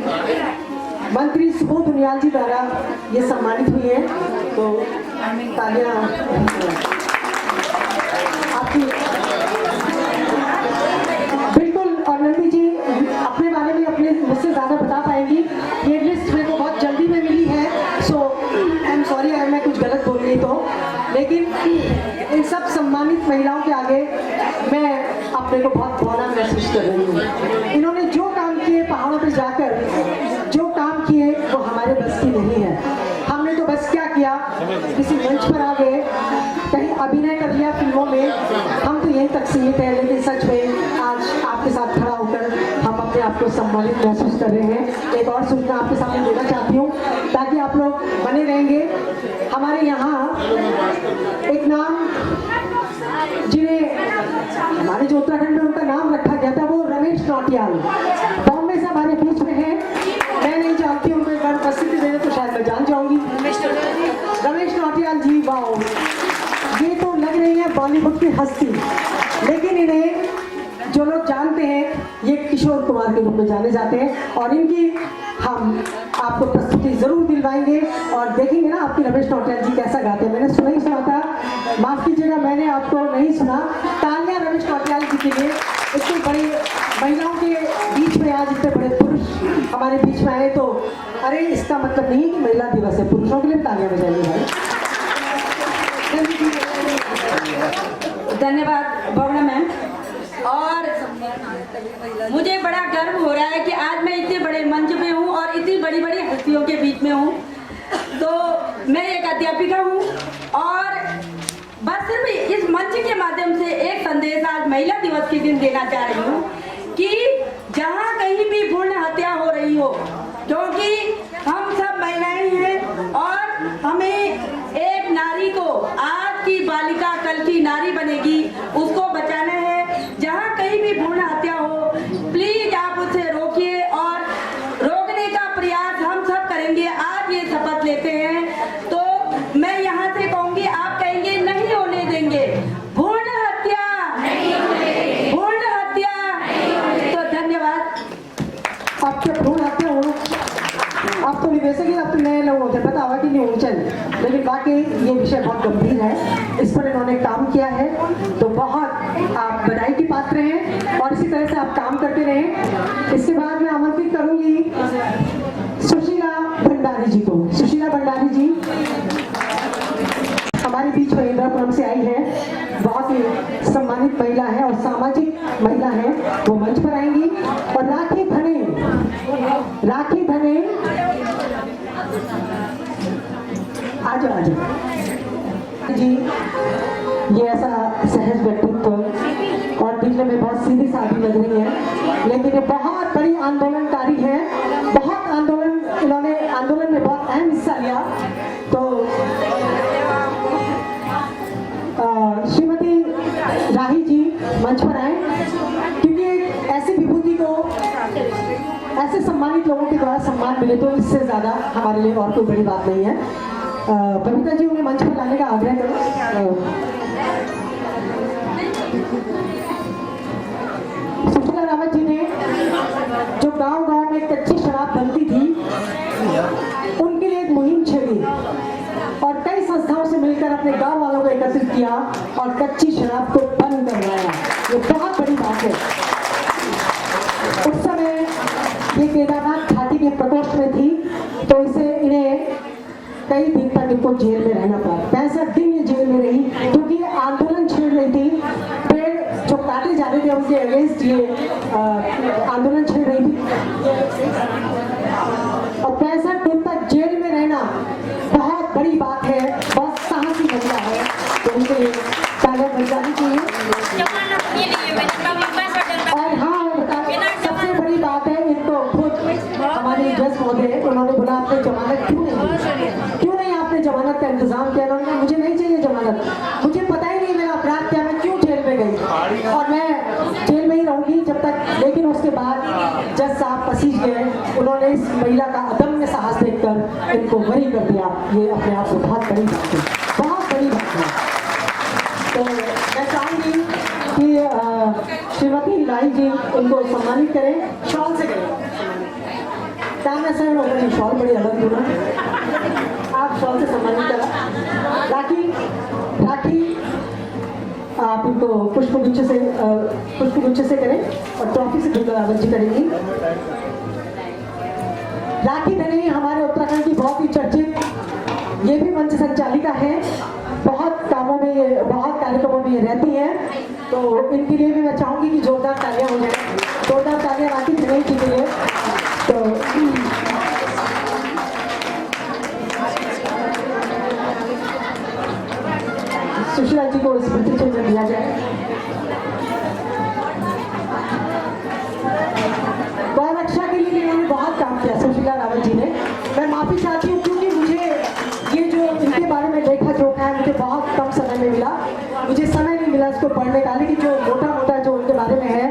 मंत्री सुबोध उनियाल जी द्वारा ये सम्मानित हुई है। तो तालियां आपकी। बिल्कुल। और नंदी जी अपने बारे में अपने मुझसे ज़्यादा बता पाएंगी। ये लिस्ट मेरे को बहुत जल्दी में मिली है, सो आई एम सॉरी अगर मैं कुछ गलत बोल रही तो, लेकिन इन सब सम्मानित महिलाओं के आगे मैं अपने को बहुत बौना महसूस कर रही हूँ। इन्होंने जो काम किए पहाड़ों पर जाकर, जो काम किए वो हमारे बस की नहीं है। हमने तो बस क्या किया, किसी मंच पर आ गए, कहीं अभिनय कर लिया फिल्मों में, हम तो यहीं तक सीमित है। लेकिन सच में आज आपके साथ खड़ा होकर हम अपने आप को सम्मानित महसूस कर रहे हैं। एक और सूचना आपके सामने देना चाहती हूँ ताकि आप लोग बने रहेंगे। हमारे यहाँ एक नाम जिन्हें हमारे जो उत्तराखंड में उनका नाम रखा गया था वो रमेश नौटियाल बॉम्बे से हमारे बीच में है। मैं नहीं जानती उनको एक बार उपस्थिति देने तो शायद मैं जान जाऊंगी। रमेश नौटियाल जी, वाओ, ये तो लग रही है बॉलीवुड की हस्ती, लेकिन इन्हें जो लोग जानते हैं ये किशोर कुमार के रूप में जाने जाते हैं, और इनकी हम आपको प्रस्तुति जरूर दिलवाएंगे और देखेंगे ना आपकी रमेश नौटियाल जी कैसा गाते हैं। मैंने सुना ही सुना था, माफ कीजिएगा मैंने आपको नहीं सुना। तालियां रमेश नौटियाल जी के लिए। इतनी बड़ी महिलाओं के बीच में आज इतने बड़े पुरुष हमारे बीच में आए, तो अरे इसका मतलब नहीं कि महिला दिवस है, पुरुषों के लिए तालियां बजाइए भाई। धन्यवाद बहुगुणा मैम। और मुझे बड़ा गर्व हो रहा है कि आज मैं इतने बड़े मंच में हूँ और इतनी बड़ी बड़ी हस्तियों के बीच में हूँ। तो मैं एक अध्यापिका हूँ और बस सिर्फ इस मंच के माध्यम से एक संदेश आज महिला दिवस के दिन देना चाह रही हूँ कि जहाँ कहीं भी भ्रूण हत्या हो रही हो, क्योंकि हम सब महिलाएं हैं और हमें एक नारी को, आज की बालिका कल की नारी बनेगी, उसको बचाना है। जहाँ कहीं भी भ्रूण हत्या हो, प्लीज आप उसे रोकिए और रोकने का प्रयास हम सब करेंगे। आज ये शपथ लेते हैं तो मैं यहाँ से कहूँगी, आप कहेंगे नहीं होने देंगे भ्रूण हत्या, भ्रूण हत्या। तो धन्यवाद। आपके भ्रूण हत्या हो, आप तो निवेशक हैं, आप तो नए लोग होते, पता होगा कि नहीं होनी चाहिए, लेकिन बाकी ये विषय बहुत गंभीर है, इस पर इन्होंने काम किया है, तो बहुत आप बधाई की पात्र हैं और इसी तरह से आप काम करते रहें। इसके बाद मैं आमंत्रित करूंगी सुशीला भंडारी जी को। सुशीला भंडारी जी हमारे बीच में इंद्रापुरम से आई है, बहुत ही सम्मानित महिला है और सामाजिक महिला है, वो मंच पर आएंगी। और राखी धने आज जी, ये ऐसा सहज व्यक्तित्व और दिखने में बहुत सीधी सादी लग रही है, लेकिन ये बहुत बड़ी आंदोलनकारी है, बहुत इन्होंने आंदोलन में बहुत अहम हिस्सा लिया। तो श्रीमती राही जी मंच पर आए, क्योंकि ऐसी विभूति को ऐसे सम्मानित लोगों के द्वारा सम्मान मिले तो इससे ज़्यादा हमारे लिए और कोई बड़ी बात नहीं है। बबीता जी उन्हें मंच पर लाने का आग्रह करो। सुशीला रावत जी ने जो गांव-गांव में कच्ची शराब बनती थी, उनके लिए एक मुहिम छेड़ी और कई संस्थाओं से मिलकर अपने गांव वालों को एकत्रित किया और कच्ची शराब को बंद करवाया। ये बहुत बड़ी बात है। उस समय ये केदारनाथ घाटी के प्रकोष्ठ में थी, तो इन्हें कई दिन तक इनको जेल में रहना पड़ा। 65 दिन ये जेल में रही, क्योंकि ये आंदोलन छेड़ रही थी। पेड़ जो काटे जा रहे थे उनके अगेंस्ट ये आंदोलन छेड़ रही थी और 65 दिन तक जेल में रहना बहुत बड़ी बात है, बहुत साहसी महिला है, तो उनके लिए तालियां बजानी चाहिए। और हाँ, सबसे बड़ी बात है, इनको खुद हमारे जज महोदय उन्होंने बोला आपने जमानत क्यों नहीं आपने जमानत का इंतजाम किया? उन्होंने कहा मुझे नहीं चाहिए जमानत, मुझे पता ही नहीं मेरा अपराध क्या, मैं क्यों जेल में गई और मैं जेल में ही रहूंगी जब तक। लेकिन उसके बाद जज साहब पसीज गए, उन्होंने इस महिला का अदम्य साहस देखकर इनको बरी कर दिया। ये अपने आप में बहुत बड़ी बात है, बहुत बड़ी बात है। तो मैं चाहूँगी कि श्रीमती राही जी उनको सम्मानित करें, शॉल से करें। काम ऐसा है उन्होंने शॉल बड़ी अलग दूर, आप शॉल से सम्मानित करा। राखी आप इनको पुष्पगुच्छ से करें और ट्रॉफी से दुर्गा रावत जी करेंगी। राखी धने हमारे उत्तराखंड की बहुत ही चर्चित, ये भी मंच संचालिका है, बहुत कार्यक्रमों में ये रहती हैं, तो इनके लिए भी मैं चाहूँगी कि जोरदार तालियां हो जाए। जोरदार तालियां राखी धने जी के लिए। तो सुशीला जी को स्मृति चिन्ह दिया जाए। गौ रक्षा के लिए इन्होंने बहुत काम किया सुशीला रावत जी ने। मैं माफी चाहती हूँ क्योंकि मुझे ये जो इनके बारे में लेखा जोखा है मुझे बहुत कम समय में मिला, मुझे समय नहीं मिला इसको पढ़ने का, लेकिन जो मोटा जो उनके बारे में है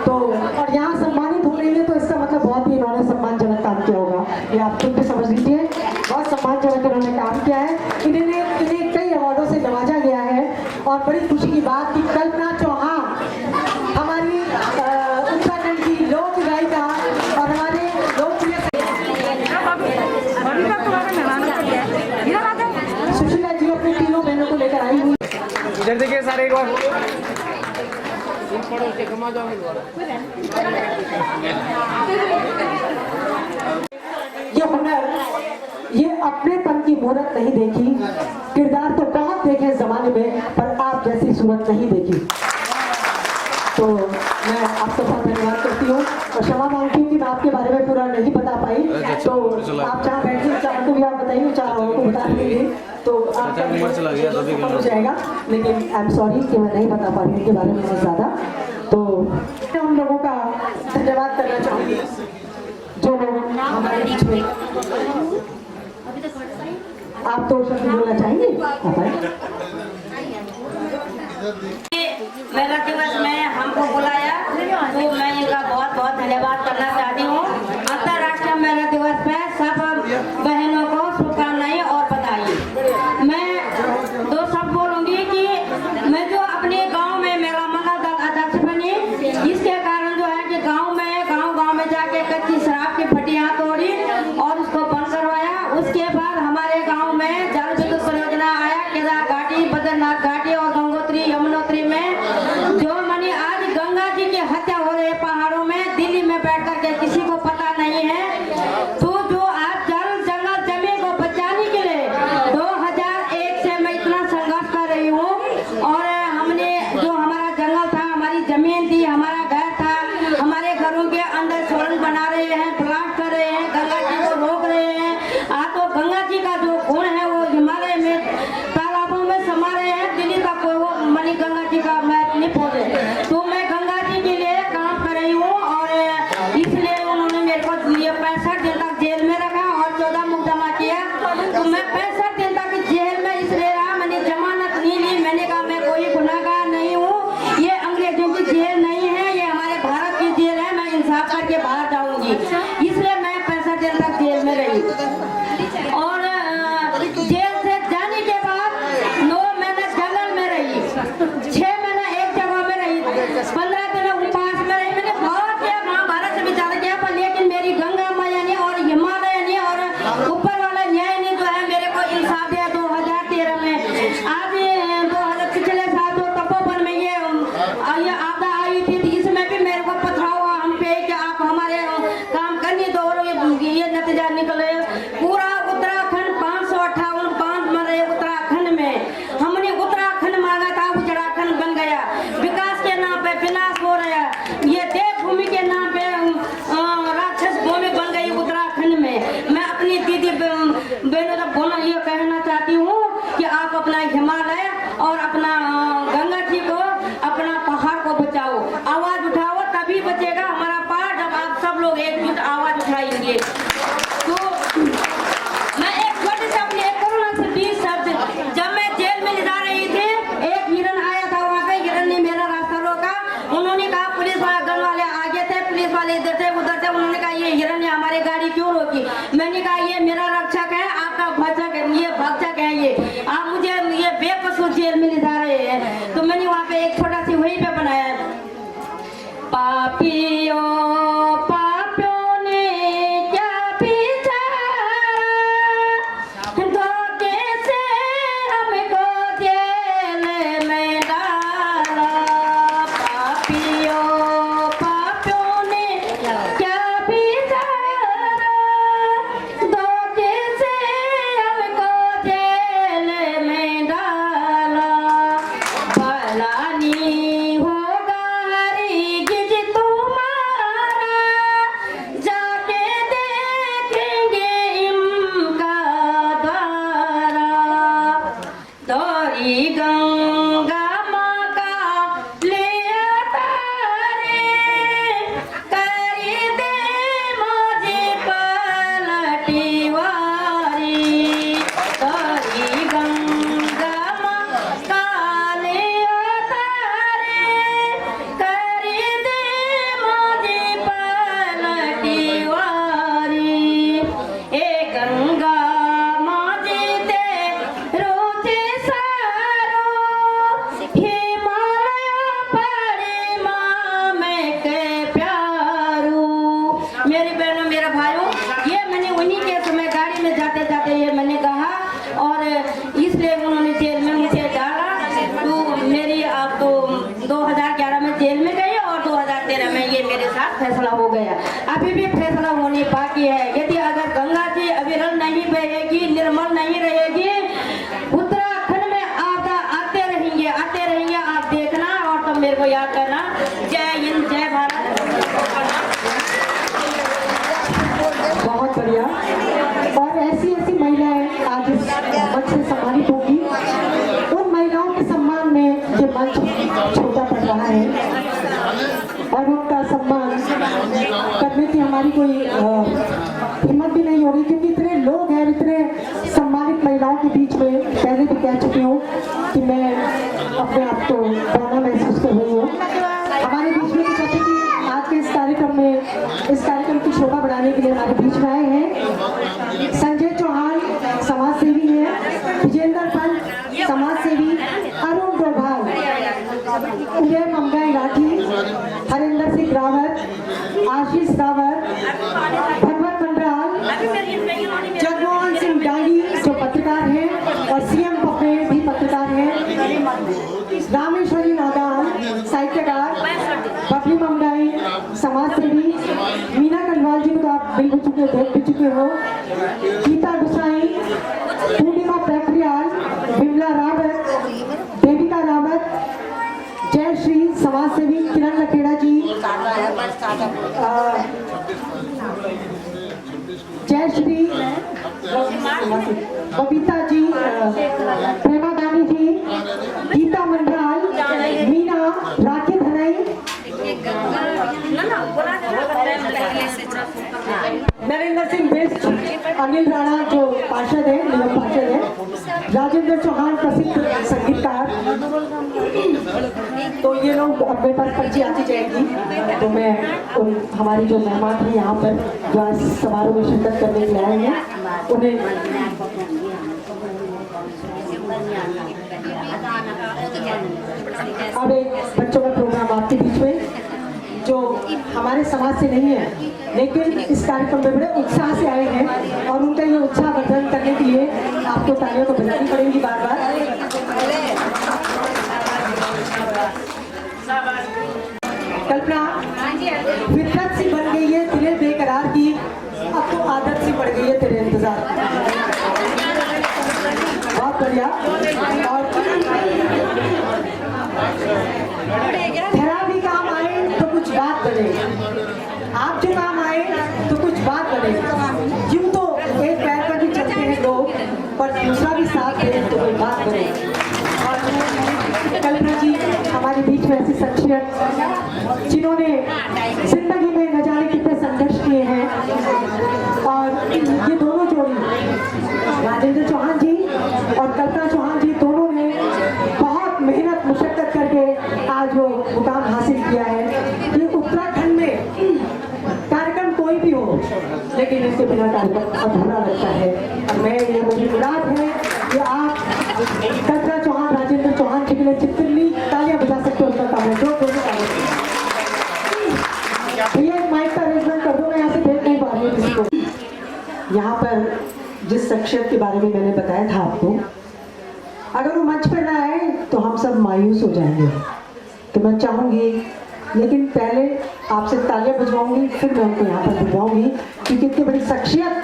तो, और यहाँ सम्मानित हो रही है तो इसका मतलब बहुत ही इन्होंने सम्मानजनक काम किया होगा, ये आप खुद भी समझ लीजिए। बहुत सम्मानजनक इन्होंने काम किया है। इन्हें कई अवार्डों से नवाजा गया है और बड़ी खुशी की बात कि कल्पना चौहान हमारी उत्तराखंड की लोक गायिका और हमारे लोकप्रिय सुशीला जी अपनी तीनों बहनों को लेकर आई हुई। इधर देखिए सारे एक बार। ये हुनर, ये अपनेपन की मूरत नहीं देखी, किरदार तो बहुत देखे जमाने में पर आप जैसी सूरत नहीं देखी। तो मैं आपको बहुत धन्यवाद और क्षमा मांगती हूँ कि मैं आपके बारे में पूरा नहीं बता पाई। तो आप जहाँ बैठे चार को भी आप बताइए, चार लोगों को बता देंगे तो आपका हो जाएगा। लेकिन आई एम सॉरी कि मैं नहीं बता पा रही उनके बारे में ज़्यादा। तो मैं उन लोगों का धन्यवाद करना चाहूँगी जो लोग हमारे बीच में। आप तो शब्द बोलना चाहेंगे? मेरा दिवस में हमको बुलाया तो मैं इनका बहुत बहुत धन्यवाद करना चाहती हूँ। अंतर्राष्ट्रीय महिला दिवस पे सब बहनों को शुभकामनाएं और बधाई। मैं दो सब बोलूँगी कि मैं जो अपने गांव में मेरा मंगल दल अध्यक्ष बनी, इसके कारण जो है कि गांव में जाके कच्ची शराब की भट्टियाँ तोड़ी और उसको बंद करवाया। उसके बाद हमारे गाँव में जल विद्युत परियोजना आया, केदार घाटी, बद्रीनाथ घाटी और गंगोत्री यमुनोत्री में जो मनी आज गंगा जी की हत्या हो रही है पहाड़ों में, दिल्ली में बैठ कर के किसी को पता नहीं है। तो जो आज जंगल जमीन को बचाने के लिए 2001 से मैं इतना संघर्ष कर रही हूँ और हमने जो हमारा जंगल था, हमारी जमीन थी, हमारा घर था, हमारे घरों के अंदर सुरंग बना रहे हैं, ब्लास्ट कर रहे हैं, गंगा जी को रोक रहे हैं। आज तो गंगा जी का जो गुण है वो हिमालय में तालाबों में समा रहे हैं, दिल्ली तक वो मनी गंगा जी का मैप नहीं पहुंचे। तो मैं गंगा जी के लिए काम कर रही हूँ और इसलिए उन्होंने मेरे को 65 दिन तक जेल में रखा और 14 मुकदमा किया। तो मैं 65 दिन तक जेल में इसलिए रहा, मैंने जमानत नहीं ली। मैंने कहा मैं कोई गुनाहगार नहीं हूँ, ये अंग्रेजों की जेल नहीं है, ये हमारे भारत की जेल है, मैं इंसाफ करके बाहर जाऊंगी। इसलिए मैं 65 दिन तक जेल में रही और जेल से जाने के बाद 9 महीने जंगल में रही, 6 महीने एक जगह में रही, 15 दिन उपवास में रही। मैंने बहुत किया, महाभारत से विचार किया, पर लेकिन मेरी गंगा मैया ने और हिमालय ने और ऊपर वाला न्याय ने जो है मेरे को इंसाफ दिया 2013 में। आज 2000 पिछले साल जो तपोवन में ये आपदा आई थी, इसमें भी मेरे को पथराव हुआ हम पे कि आप हमारे काम करने दो और ये नतीजा निकले। पूरा उत्तराखंड 558 बांध मरे उत्तराखंड में, हमने उत्तराखंड मांगा था, उत्तराखंड बन गया। विकास के नाम पे विनाश हो रहा है, ये देवभूमि के नाम पे राक्षस भूमि बन गई उत्तराखंड में। मैं अपनी दीदी बहनों को बोलना ये कहना चाहती हूँ कि आप अपना हिमालय और अपना गंगा जी को, अपना पहाड़ को बचाओ, आवाज उठाओ, तभी बचेगा हमारा पहाड़ जब आप सब लोग एकजुट आवाज उठाएंगे। तो मैं एक छोटे से अपने कोरोना से 20 शब्द, जब मैं जेल में ले जा रही थी, एक हिरन आया था वहाँ पे, हिरन ने मेरा रास्ता रोका। उन्होंने कहा पुलिस गन वाले आगे थे, पुलिस वाले इधर थे उधर थे। उन्होंने कहा ये हिरन ने हमारी गाड़ी क्यों रोकी? मैंने कहा ये मेरा रक्षक है, आपका भक्षक है, ये भक्षक है, ये आप मुझे ये बेकसूर जेल में ले जा रहे हैं। तो मैंने वहाँ पे एक छोटा सी वहीं पे बनाया, पापियों पापियों ने क्या धोखे से हमको जेल में डाला। पापियों पापियों ने क्या धोखे से हमको जेल में डाला। भला नहीं होगा हरगिज़ तुम्हारा, जाके देखेंगे इनका द्वारा। दौरी गंगा माँ का ले अवतारे, करी दे मुझे पलटी वारी। दौरी गंगा माँ का ले अवतारे, करी दे मुझे पलटी वारी। ए गंगा माँ जीते रोजे सारो, हिमालय पड़े माँ में के प्यारू। मेरी बहनों मेरा भाइयों, ये मैंने उन्हीं के समय गाड़ी में जाते जाते ये मैंने कहा और इसलिए उन्होंने जेल में मुझे डाला। तो मेरी अब तो 2011 में जेल में गई और 2013 में ये मेरे साथ फैसला हो गया। अभी भी फैसला होने बाकी है। यदि अगर गंगा जी अविरल नहीं बहेगी, निर्मल नहीं रहेगी, उत्तराखंड में आते रहेंगे आप देखना और तब मेरे को याद करना। जय हिंद, जय भारत। और उनका सम्मान करने की हमारी कोई हिम्मत भी नहीं होगी, क्योंकि इतने लोग हैं, इतने सम्मानित महिलाओं के बीच में पहले भी कह चुकी हूँ कि मैं अपने आप को बड़ा महसूस कर रही हूँ। हमारे बीच में कुछ अतिथि आज के इस कार्यक्रम की शोभा बढ़ाने के लिए हमारे बीच में आए हैं। संजय चौहान समाज सेवी है, विजेंद्र पंत समाज सेवी, अरुण डोभाल, उदय मंगाई राठी, हरिंदर सिंह रावत, आशीष रावत, भगवत मंडराल, जगमोहन सिंह डाली जो पत्रकार हैं और सीएम पप्पे भी पत्रकार हैं, रामेश्वरी नादान साहित्यकार, बबली मंगाई समाज सेवी, मीना कनवाल जी को तो आप देख भी चुके हो, गीता गुसाई, पूर्णिमा प्रक्रियाल, विमला रावत, देविका रावत, जय श्री समाज सेवी, किरण लखेड़ा जी, जय श्री बबीता जी, प्रेमा दानी जी, गीता मंडराल, मीना, राखी धनाई, नरेंद्र सिंह बेस्ट, अनिल राणा जो पार्षद है, निगम पार्षद है, राजेंद्र चौहान प्रसिद्ध संगीतकार। तो ये लोग अपने पास पर्ची आती जाएगी, तो मैं उन हमारी जो मेहमान हैं यहाँ पर जो आज समारोह में शिरकत करने के लिए आए हैं उन्हें अब एक बच्चों का प्रोग्राम आपके बीच में जो हमारे समाज से नहीं है लेकिन इस कार्यक्रम में बड़े उत्साह से आए हैं और उनका ये उत्साह वर्धन करने के लिए आपको तालियों को बजानी पड़ेगी बार बार। कल्पना फितरत सी बन गई है दिले बेकरार की, अब तो आदत सी पड़ गई है तेरे इंतजार। बहुत बढ़िया। और खरा भी काम आए तो कुछ बात बने, आप जो काम आए तो कुछ बात बने। यूं तो एक पैर पर भी चलते हैं लोग, पर दूसरा भी साथ दे तो कोई बात बने। और कल्पना जी हमारे बीच में ऐसी शख्सियत जिन्होंने जिंदगी में न जाने कितने संघर्ष किए हैं, और ये दोनों जोड़ी राजेंद्र चौहान जी और कल्पना चौहान जी दोनों ने बहुत मेहनत मुशक्कत करके आज वो मुकाम हासिल किया है। ये उत्तराखंड में कार्यक्रम कोई भी हो लेकिन इसके बिना कार्यक्रम अधूरा लगता है, और मैं ये मुझे मुराद है कि आप कल्पना चौहान राजेंद्र चौहान जी के लिए जितनी तालियां बजा सकते हो उनका काम है। जो भैया एक माइक का अरेंजमेंट कर दो, मैं यहाँ से देख नहीं पा रही हूँ किसी को। यहाँ पर जिस शख्सियत के बारे में मैंने बताया था आपको, अगर वो मंच पर ना आए तो हम सब मायूस हो जाएंगे। तो मैं चाहूँगी, लेकिन पहले आपसे तालियां बजवाऊंगी, फिर मैं उनको यहाँ पर बुलवाऊंगी, क्योंकि इतनी बड़ी शख्सियत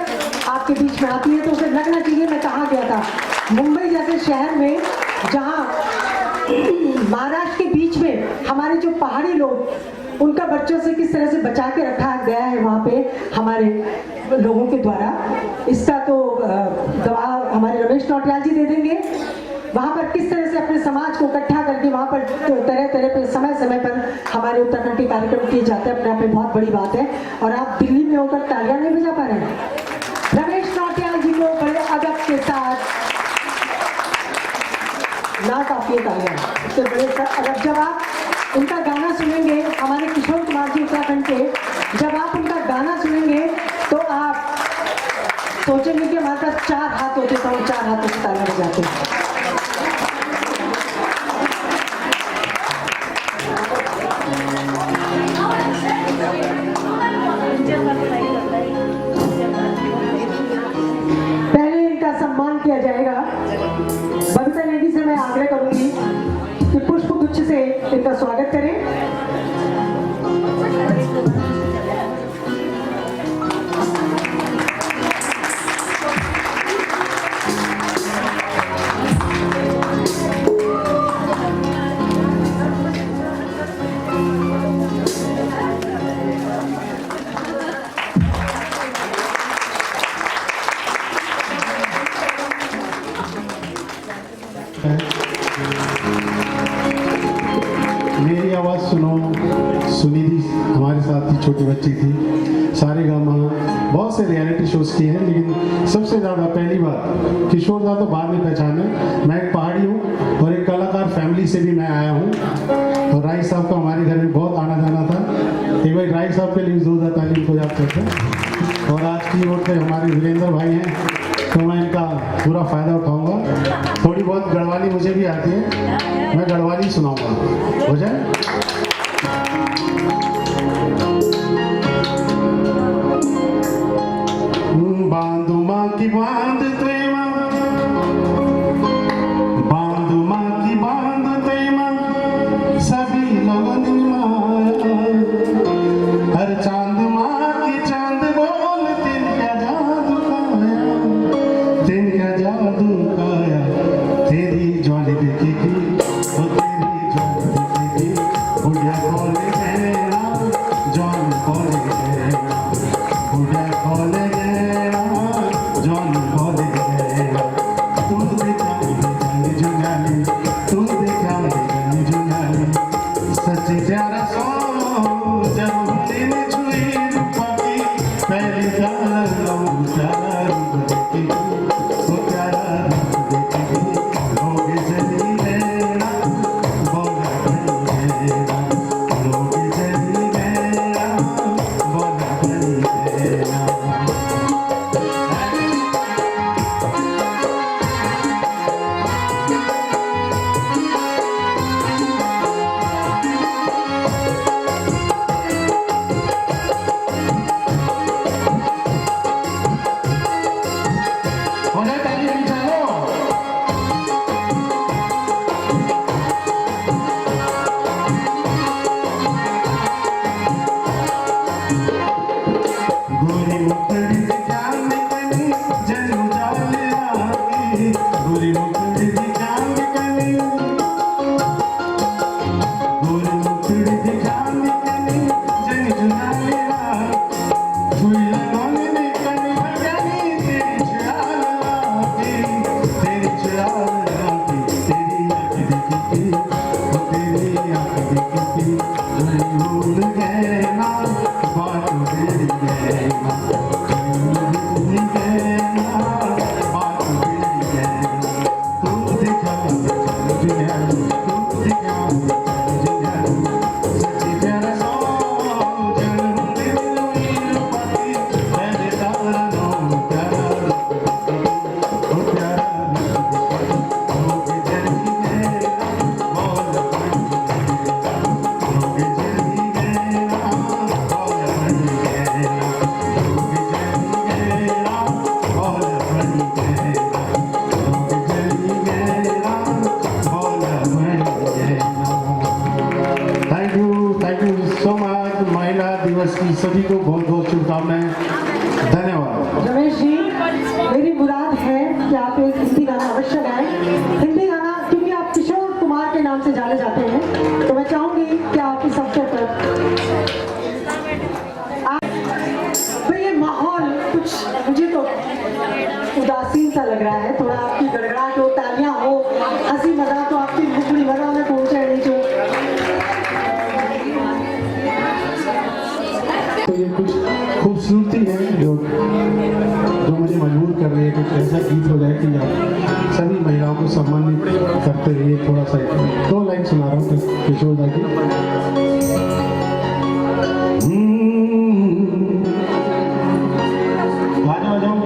आपके बीच में आती है तो उसे लगना चाहिए मैं कहाँ गया था। मुंबई जैसे शहर में जहाँ महाराष्ट्र के बीच में हमारे जो पहाड़ी लोग उनका बच्चों से किस तरह से बचा के रखा गया है वहाँ पे हमारे लोगों के द्वारा, इसका तो गवाह हमारे रमेश नौटियाल जी दे देंगे। वहाँ पर किस तरह से अपने समाज को इकट्ठा करके वहाँ पर तरह तरह पे समय समय पर हमारे उत्तराखंड के कार्यक्रम किए जाते हैं, अपने आप में बहुत बड़ी बात है। और आप दिल्ली में होकर तालियां नहीं बजा पा रहे हैं। रमेश नौटियाल जी को बड़े अदब के साथ ना काफी तालियां, इससे बड़े अदब। जब आप उनका गाना सुनेंगे, हमारे किशोर कुमार जी उत्तराखंड के, जब आप उनका गाना सुनेंगे तो आप सोचेंगे कि हमारे पास 4 हाथ होते तो हम 4 हाथों से तालियां बजाते हैं। पहले इनका सम्मान किया जाएगा। बबीता नेगी से मैं आग्रह करूंगी कि पुष्प गुच्छ से इनका स्वागत करें। हमारे साथ थी, छोटी बच्ची थी। सारेगामा बहुत से रियलिटी शोज़ किए हैं, लेकिन सबसे ज़्यादा पहली बार किशोर दा तो बाद में पहचाने। मैं एक पहाड़ी हूँ और एक कलाकार फैमिली से भी मैं आया हूँ। और राय साहब का हमारे घर में बहुत आना जाना था। एक बार राय साहब के लिए जोरदार तालीम को याद करते हैं। और आज की ओर पे हमारे वीरेंद्र भाई हैं, तो मैं इनका पूरा फ़ायदा उठाऊंगा। थोड़ी बहुत गढ़वाली मुझे भी आती है, मैं गढ़वाली सुनाऊंगा। हो जाए? बांधू माँ की बांध प्रेमा, बांधू माँ की बांध प्रेमा, सभी लोगों ने माया। हर चांद माँ की चांद बोल, तेन क्या जादू काया, तेन क्या जादू काया। तेरी ज्वाली देखेगी, वो तेरी ज्वाली देखेगी। बुढ़िया खोले गहना, जौन खोले गहना, बुढ़िया खोले गहना, जौन खोले गहना। तू दिखाई गली जुगाली, तू दिखाई गली जुगाली। सच्ची प्यारा सो जब तेने छुई रूपा की, पहली गाल लहू प्यारा रूप देखी, वो प्यारा रूप देखी। लोग जली गहना, बोला बनी गहना, लोग जली गहना, बोला बनी गहना। होने ताली चलो। गोरी मुखड़ी जान कनी, जनु जाल आगी। गोरी मुखड़ी जान कनी, गोरी मुखड़ी जान कनी, जनु जाल आगी। छुई लगाने में कनी भगनी, तेरी चाल आगी, तेरी चाल आगी। तेरी आँख दिखी, वो तेरी आँख दिखी। नहीं भूल गए ना, बात मेरी गहना, नहीं भूल गए ना, बात मेरी गहना। तू दिखा दुनिया, तू दिखा दुनिया। सच्ची प्यारा सो जन्म दिन हुई पाती, पहले तारा नो प्यारा रूप देखी, ओ प्यारा रूप देखी। लोग जली गहना, बोल बनी गहना, लोग जली गहना, बोल बनी गहना, लोग जली गहना, बोल बनी गहना, लोग जली गहना, बोल बनी गहना। Thank you so much. महिला दिवस की सभी को बहुत बहुत शुभकामनाएं। धन्यवाद। रमेश जी, मेरी मुराद है कि आप एक हिंदी गाना अवश्य गाएं। हिंदी गाना, क्योंकि आप किशोर कुमार के नाम से जाने जाते हैं, तो मैं चाहूंगी कि आप इस अवसर पर तो ये माहौल कुछ मुझे तो उदासीन सा लग रहा है। थोड़ा आपकी गड़गड़ाहट हो, तालियां हो, हंसी मजाक, तो आपकी बुकड़ी भरा में पहुंचे नहीं जो। तो ये कुछ खूबसूरती है जो मुझे मजबूर कर रही है कि ऐसा गीत हो जाए कि आप सभी महिलाओं को सम्मानित करते रहिए। थोड़ा सा 2 लाइन सुना रहा हूँ किशोर दा की। आ जाओ।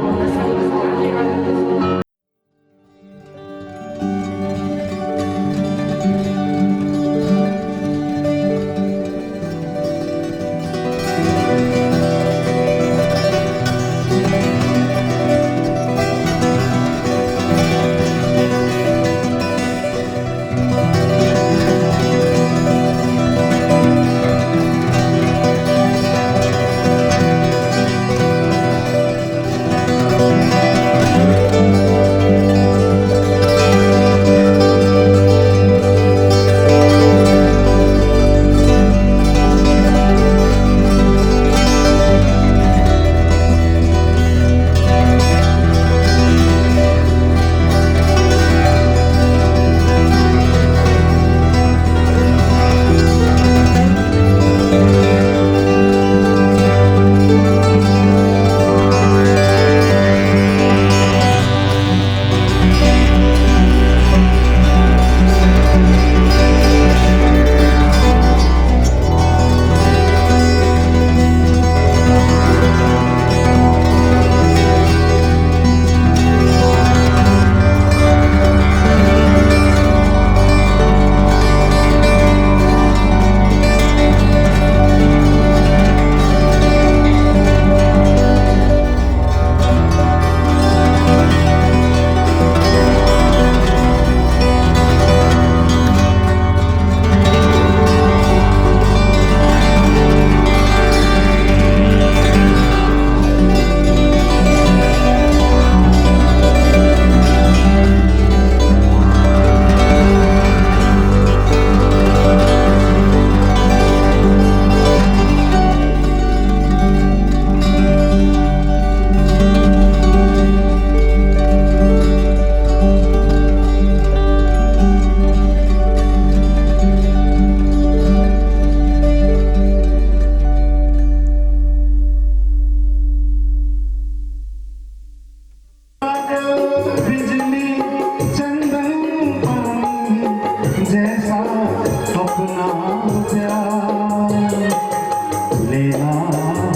लेना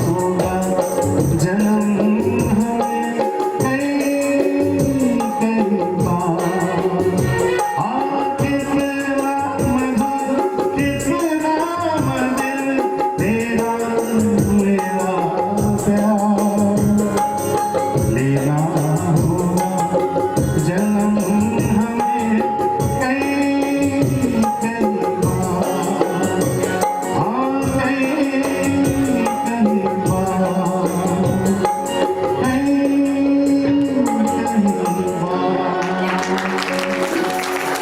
होगा जन्म हमें कई बार। कितना मधुर कितना मदिर तेरा मेरा प्यार, लेना होगा जन्म हमें कई बार।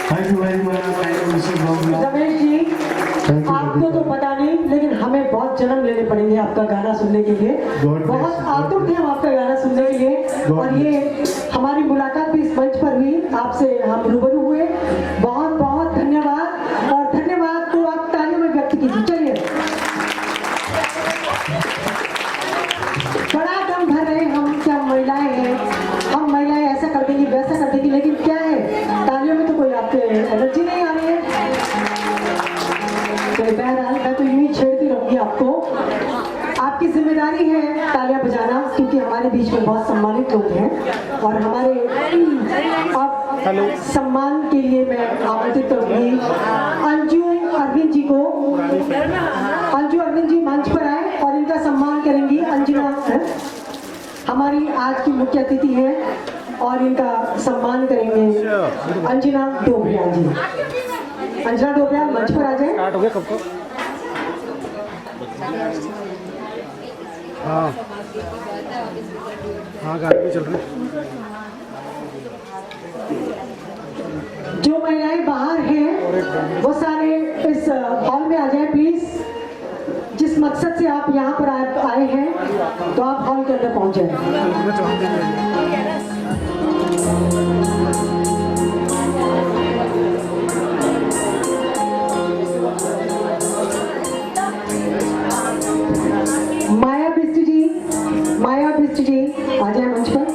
Thank you very much. Thank you, Mr. Governor. Ramesh ji, Thank you, आपको तो पता नहीं, लेकिन हमें बहुत जन्म लेने पड़ेंगे आपका गाना सुनने के लिए। God bless बहुत you. आतुर थे हम आपका गाना सुनने के लिए। God और ये हमारी मुलाकात भी इस मंच पर हुई, आपसे हम रूबरू हुए। बहुत बहुत धन्यवाद, और धन्यवाद को आप तालियों में व्यक्त कीजिए। चलिए, बड़ा दम भर रहे हम, क्या महिलाएं हैं, हम महिलाएं ऐसा कर देंगी वैसा कर देंगी, लेकिन क्या है, तालियों में तो कोई आपके एनर्जी नहीं आ रही है। तो बहरहाल मैं तो यूं ही छेड़ती रहूंगी आपको। आपकी जिम्मेदारी है तालियां बजाना, क्योंकि हमारे बीच में बहुत सम्मानित लोग हैं। और हमारे अब सम्मान के लिए मैं आमंत्रित करूंगी अंजू अरविंद जी को। अंजू अरविंद जी मंच पर आए और इनका सम्मान करेंगी। अंजना हमारी आज की मुख्य अतिथि है और इनका सम्मान करेंगे अंजना डोबरिया जी। अंजना डोबरिया मंच पर आ जाए। हाँ गाड़ी में चल रहे हैं। जो महिलाएं बाहर हैं वो सारे इस हॉल में आ जाएं प्लीज। जिस मकसद से आप यहाँ पर आए हैं, तो आप हॉल के अंदर पहुँच जाएं। माया बिस्ट जी आ जाए मंच पर।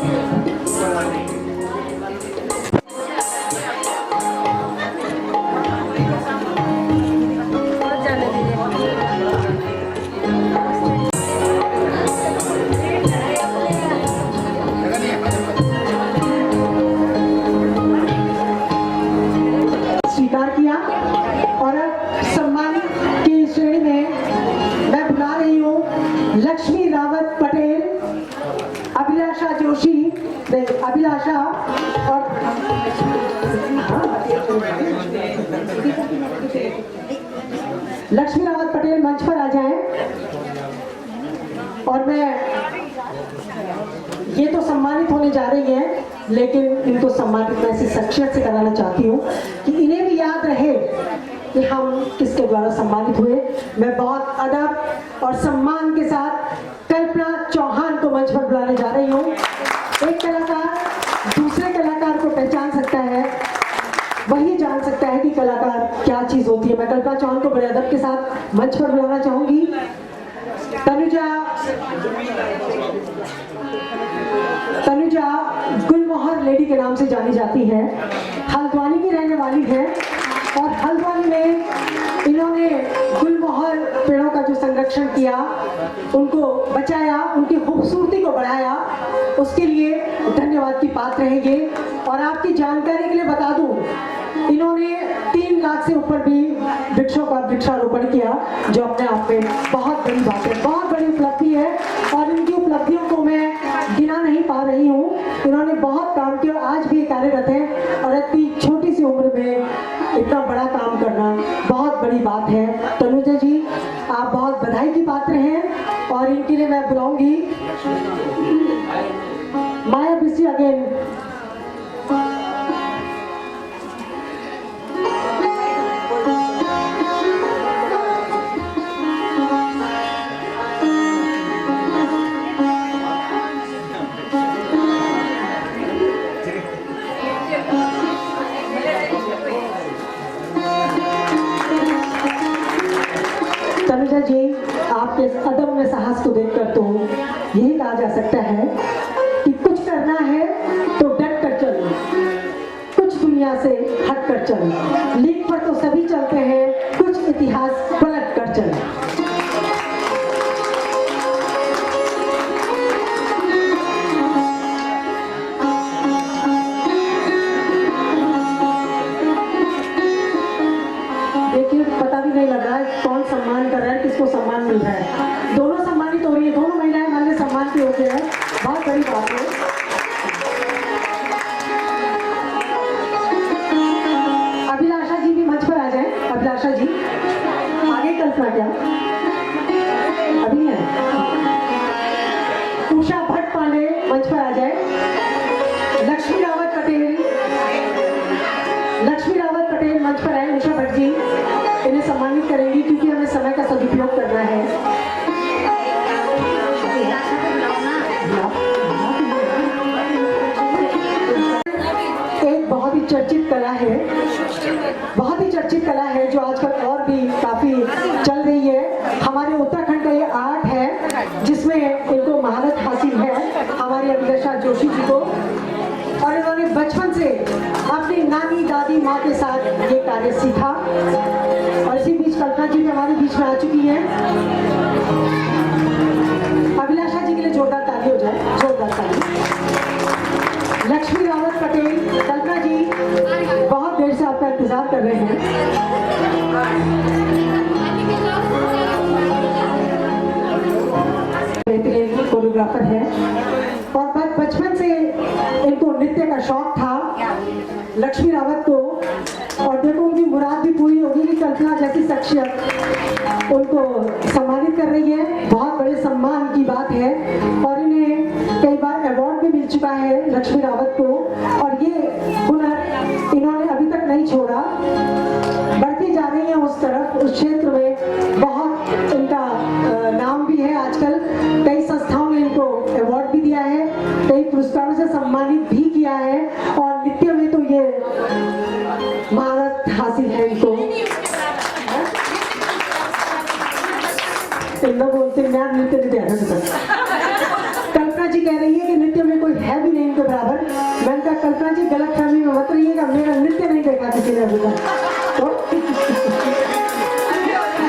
स्वीकार किया और अब सम्मान की श्रेणी में मैं बुला रही हूँ लक्ष्मी रावत पटेल, अभिलाषा जोशी, अभिलाषा और लक्ष्मी रावत पटेल मंच पर आ जाएं। और मैं ये तो सम्मानित होने जा रही हैं, लेकिन इनको सम्मानित मैं ऐसी शख्सियत से कराना चाहती हूँ कि इन्हें भी याद रहे कि हम किसके द्वारा सम्मानित हुए। मैं बहुत अदब और सम्मान के साथ कल्पना चौहान को मंच पर बुलाने जा रही हूँ। एक कलाकार दूसरे कलाकार को पहचान सकता है, वही जान सकता है कि कलाकार क्या चीज होती है। मैं कल्पना चौहान को बड़े अदब के साथ मंच पर बुलाना चाहूंगी। तनुजा गुलमोहर लेडी के नाम से जानी जाती है, हल्द्वानी की रहने वाली है और हल्द्वानी में इन्होंने गुलमोहर पेड़ों का जो संरक्षण किया, उनको बचाया, उनकी खूबसूरती को बढ़ाया, उसके लिए धन्यवाद की पात्र है ये। और आपकी जानकारी के लिए बता दूं, इन्होंने 3 लाख से ऊपर भी वृक्षों का वृक्षारोपण किया, जो अपने आप में बहुत बड़ी बात है, बहुत बड़ी उपलब्धि है। और इनकी उपलब्धियों को मैं गिना नहीं पा रही हूँ। इन्होंने बहुत काम किया, आज भी कार्यरत हैं और इतनी छोटी सी उम्र में इतना बड़ा काम करना बहुत बड़ी बात है। तनुजा जी, आप बहुत बधाई की पात्र हैं और इनके लिए मैं बुलाऊंगी माया बिस्सी अगेन। तनुजा जी, आपके इस अदम्य साहस को देखकर तो यही कहा जा सकता है कि कुछ करना है तो डट कर चलो, कुछ दुनिया से हट कर चलो। लीक पर तो सभी चलते हैं, कुछ इतिहास पलट कर चलो। स्वागत करना है। एक बहुत ही चर्चित कला है, बहुत ही चर्चित कला है जो आजकल और भी काफी चल रही है। हमारे उत्तराखंड का ये आर्ट है जिसमें इनको महारत हासिल है हमारी अभिलाषा जोशी जी को, और इन्होंने बचपन से अपनी नानी दादी माँ के साथ ये कार्य सीखा। और इसी बीच कल्पना जी भी हमारे बीच में आ चुकी हैं। अभिलाषा जी के लिए जोरदार ताली हो जाए, जोरदार ताली। लक्ष्मी रावत पटेल, कल्पना जी बहुत देर से आपका इंतजार कर रहे हैं। बेहतरीन कोरियोग्राफर है और बचपन से इनको नृत्य का शौक था लक्ष्मी रावत को। और देखो उनकी मुराद भी पूरी होगी कि कल्पना जैसी शख्सियत उनको सम्मानित कर रही है। बहुत बड़े सम्मान की बात है और इन्हें कई बार अवार्ड भी मिल चुका है लक्ष्मी रावत को। और ये हुनर इन्होंने अभी तक नहीं छोड़ा, बढ़ती जा रही है उस तरफ, उस क्षेत्र में बहुत इनका नाम भी है। आजकल कई संस्थाओं ने इनको अवार्ड भी दिया है, कई पुरस्कारों से सम्मानित भी किया है और नृत्य में तो ये महारत हासिल है इनको। बोलते मैं नृत्य कल्पना जी कह रही है कि नृत्य में कोई है भी नहीं इनके बराबर। मैंने कहा कल्पना जी गलत फहमी में मत रहिएगा, मेरा नृत्य नहीं देखा किसी ने अभी तक।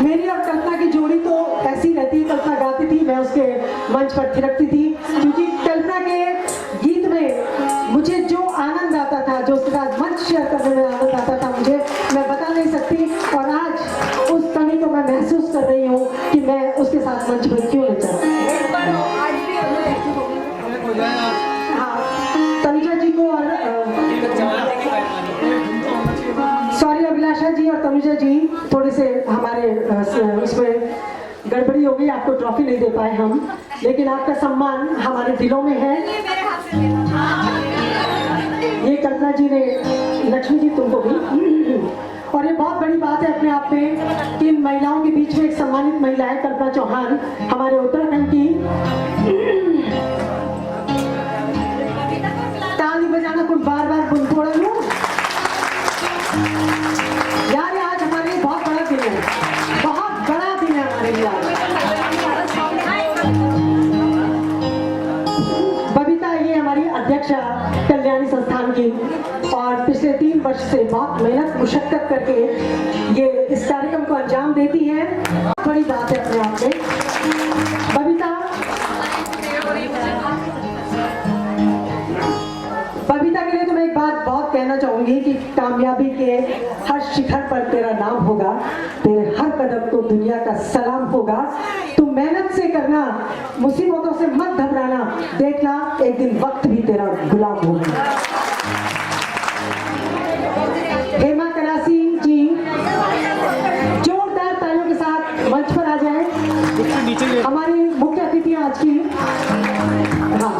मेरी और कल्पना की जोड़ी तो ऐसी रहती है, कल्पना गाती थी, मैं उसके मंच पर थिरकती थी, क्योंकि कल्पना के गीत में मुझे जो आनंद आता था, जो उसके साथ मंच शेयर करने में आनंद आता था मुझे, मैं बता नहीं सकती। और आज उस कमी को मैं महसूस कर रही हूँ कि मैं उसके साथ मंच पर क्यों नहीं चला। तनुजा जी को और सॉरी अभिलाषा जी और तनुजा जी थोड़े से हमारे उसमें गड़बड़ी हो गई, आपको ट्रॉफी नहीं दे पाए हम, लेकिन आपका सम्मान हमारे दिलों में है। ये कल्पना जी ने, लक्ष्मी जी तुमको भी। और ये बहुत बड़ी बात है अपने आप में कि इन महिलाओं के बीच में एक सम्मानित महिला है कल्पना चौहान हमारे उत्तराखंड की। ताली बजाना कुछ बार बार बुनपोड़ा लूं यार, आज हमारे लिए बहुत बड़ा दिन है, बहुत बड़ा दिन है हमारे लिए आज। बबीता ये हमारी अध्यक्षा कल्याणी संस्थान की और पिछले 3 वर्ष से बहुत मेहनत मुशक्कत करके ये इस कार्यक्रम को अंजाम देती है। बहुत बड़ी बात है अपने आप में। बबीता के लिए तो मैं एक बात बहुत कहना चाहूंगी कि कामयाबी के हर शिखर पर तेरा नाम होगा, तेरे हर कदम को दुनिया का सलाम होगा। तू मेहनत से करना, मुसीबतों से मत घबराना, देखना एक दिन वक्त भी तेरा गुलाम होगा। हेमा करासी जी जोरदार तालियों के साथ मंच पर आ जाएं। हमारी मुख्य अतिथि आज की, हाँ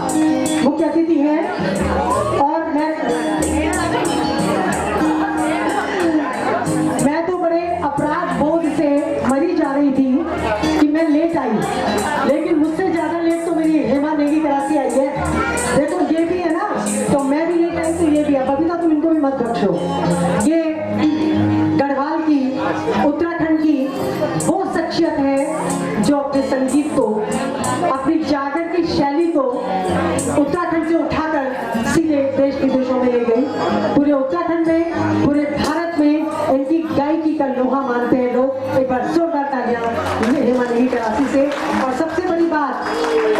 मुख्य अतिथि है। और मैं तो बड़े अपराध बोध से मरी जा रही थी कि मैं लेट आई, लेकिन मुझसे ज्यादा लेट तो मेरी हेमा नेगी करासी आई है। देखो ये भी है ना, तो मैं भी लेट आई तो ये भी है। बबीता तुम इनको भी मत बख्शो। ये गढ़वाल की, उत्तराखंड की वो शख्सियत है जो अपने संगीत को, अपनी जागर की शैली को उत्तराखंड से उठाकर सीधे देश विदेशों में ले गई। पूरे उत्तराखंड में, पूरे भारत में इनकी गायकी का लोहा मानते हैं लोग। एक बार जोरदार तालियां हेमा नेगी करासी से। और सबसे बड़ी बात,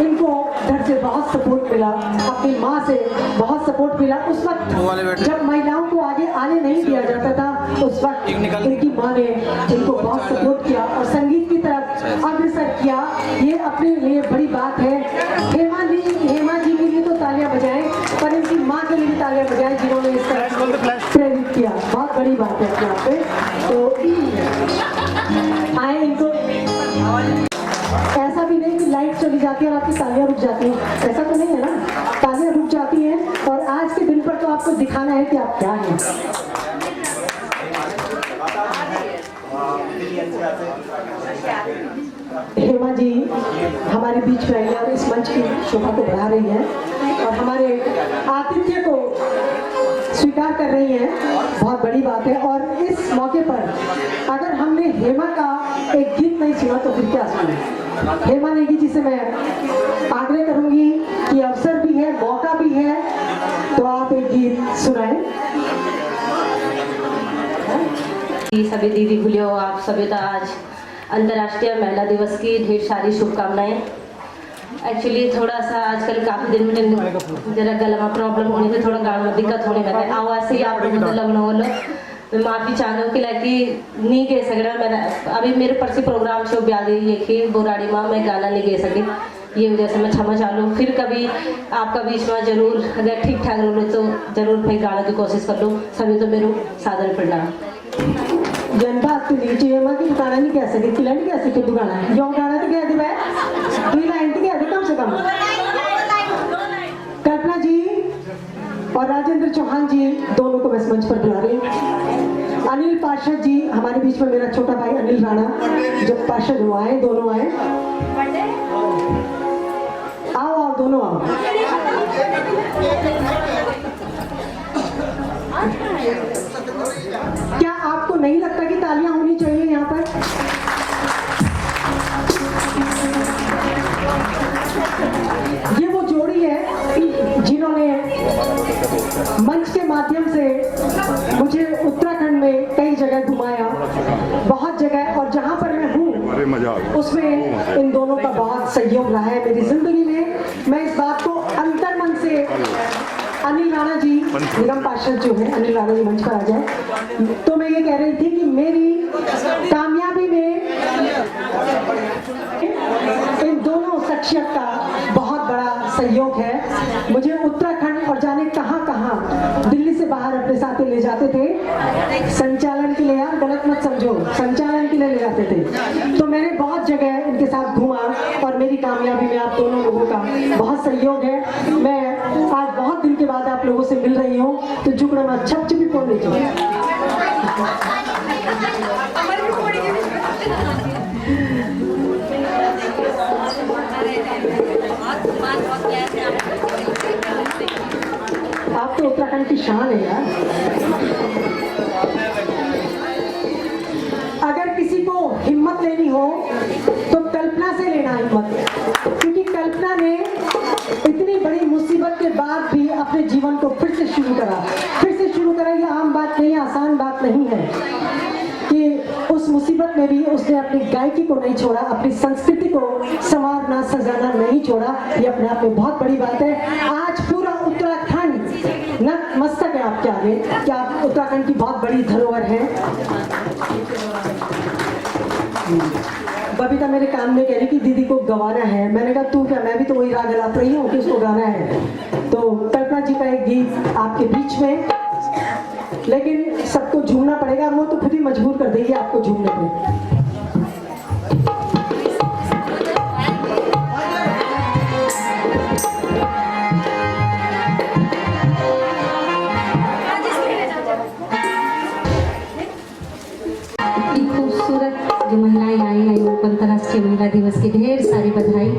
इनको घर से बहुत सपोर्ट मिला, अपनी माँ से बहुत सपोर्ट मिला। उस वक्त जब महिलाओं को आगे आने नहीं दिया जाता था, उस वक्त इनकी माँ ने इनको बहुत सपोर्ट किया और संगीत की तरफ अग्रसर किया। ये अपने लिए बड़ी बात है। हेमा जी के लिए तो तालियां बजाएं, पर इनकी माँ के लिए भी तालियां बजाएं जिन्होंने इस तरह प्रेरित किया। बहुत बड़ी बात है अपने आप पे। तो आए इनको, ऐसा भी नहीं कि लाइट चली जाती है और आपकी तालियां रुक जाती हैं, ऐसा तो नहीं है ना, तालियां रुक जाती हैं। और आज के दिन पर तो आपको दिखाना है कि आप क्या हैं। हेमा जी हमारे बीच में आई है और इस मंच की शोभा को बढ़ा रही है और हमारे आतिथ्य को स्वीकार कर रही है, बहुत बड़ी बात है। और इस मौके पर अगर हमने हेमा का एक गीत नहीं सुना तो फिर क्या सुने। हेमा नेगी जी से मैं आग्रह करूंगी कि अवसर भी है, मौका भी है, तो आप एक गीत सुनाएं। सभी दीदी भूलियो, आप सभी का आज अंतर्राष्ट्रीय महिला दिवस की ढेर सारी शुभकामनाएं। एक्चुअली थोड़ा सा आजकल काफ़ी दिन में जरा गला में प्रॉब्लम होने से थोड़ा गाँव में दिक्कत होने लगा है। आवाज़ से ही आप लोगों को लगना बोलो मैं माफ़ी चाहूँ कि लाइक नहीं गे सकना। मेरा अभी मेरे परसी प्रोग्राम शो ब्याली ये की बोराड़ी माँ मैं गाना नहीं गे सकी, ये वजह से मैं क्षमा चालू। फिर कभी आपका बीच में जरूर अगर ठीक ठाक रहो तो जरूर फिर गाने की कोशिश कर लूँ। सभी तो मेरे सादर प्रणाम। जनता आपके नीचे हेमा की गाना नहीं कह सके, किला नहीं कह सके, तू गाना है यो गाना तो कह दे भाई, तू लाइन तो कह दे कम से कम। कल्पना जी और राजेंद्र चौहान जी दोनों को मैं मंच पर बुला रही हूँ। अनिल पार्षद जी हमारे बीच में, मेरा छोटा भाई अनिल राणा जो पार्षद हुआ है, दोनों आए। आओ आओ दोनों आओ। क्या आपको नहीं लगता कि तालियां होनी चाहिए यहाँ पर? ये वो जोड़ी है जिन्होंने मंच के माध्यम से मुझे उत्तराखंड में कई जगह घुमाया, बहुत जगह, और जहाँ पर मैं हूँ उसमें इन दोनों का बहुत सहयोग रहा है मेरी जिंदगी में। मैं इस बात को अंतर्मन से, अनिल राणा जी निगम पार्षद जो है, अनिल राणा जी मंच पर आ जाए। तो मैं ये कह रही थी कि मेरी कामयाबी में इन दोनों शख्सियत का बहुत बड़ा सहयोग है। मुझे उत्तराखंड और जाने कहाँ कहाँ दिल्ली से बाहर अपने साथ ले जाते थे संचालन के लिए, यार गलत मत समझो, संचालन के लिए ले जाते थे। तो मैंने बहुत जगह इनके साथ घूमा और मेरी कामयाबी में आप दोनों लोगों का बहुत सहयोग है। मैं आज बहुत दिन के बाद आप लोगों से मिल रही हूँ, तो जुगड़ा में छप भी पड़ लीजिए। आप तो उत्तराखंड की शान है यार। अगर किसी को हिम्मत लेनी हो तो कल्पना से लेना हिम्मत, क्योंकि कल्पना ने इतनी बड़ी मुसीबत के बाद भी अपने जीवन को फिर से शुरू करा। ये आम बात नहीं, आसान बात नहीं है कि उस मुसीबत में भी उसने अपनी गायकी को नहीं छोड़ा, अपनी संस्कृति को संवारना सजाना नहीं छोड़ा। ये अपने आप में बहुत बड़ी बात है। आज पूरा उत्तराखंड नतमस्तक है आपके आगे कि आप उत्तराखंड की बहुत बड़ी धरोहर है। बबीता मेरे कान में कह रही कि दीदी को गवाना है। मैंने कहा तू क्या, मैं भी तो वही राग ला रही हूँ कि उसको गाना है। तो कल्पना जी का एक गीत आपके बीच में, लेकिन सबको झूमना पड़ेगा, वो तो खुद ही मजबूर कर देगी आपको झूमने पे। जो महिलाएं आई हैं वो अंतर्राष्ट्रीय महिला दिवस की ढेर सारी बधाई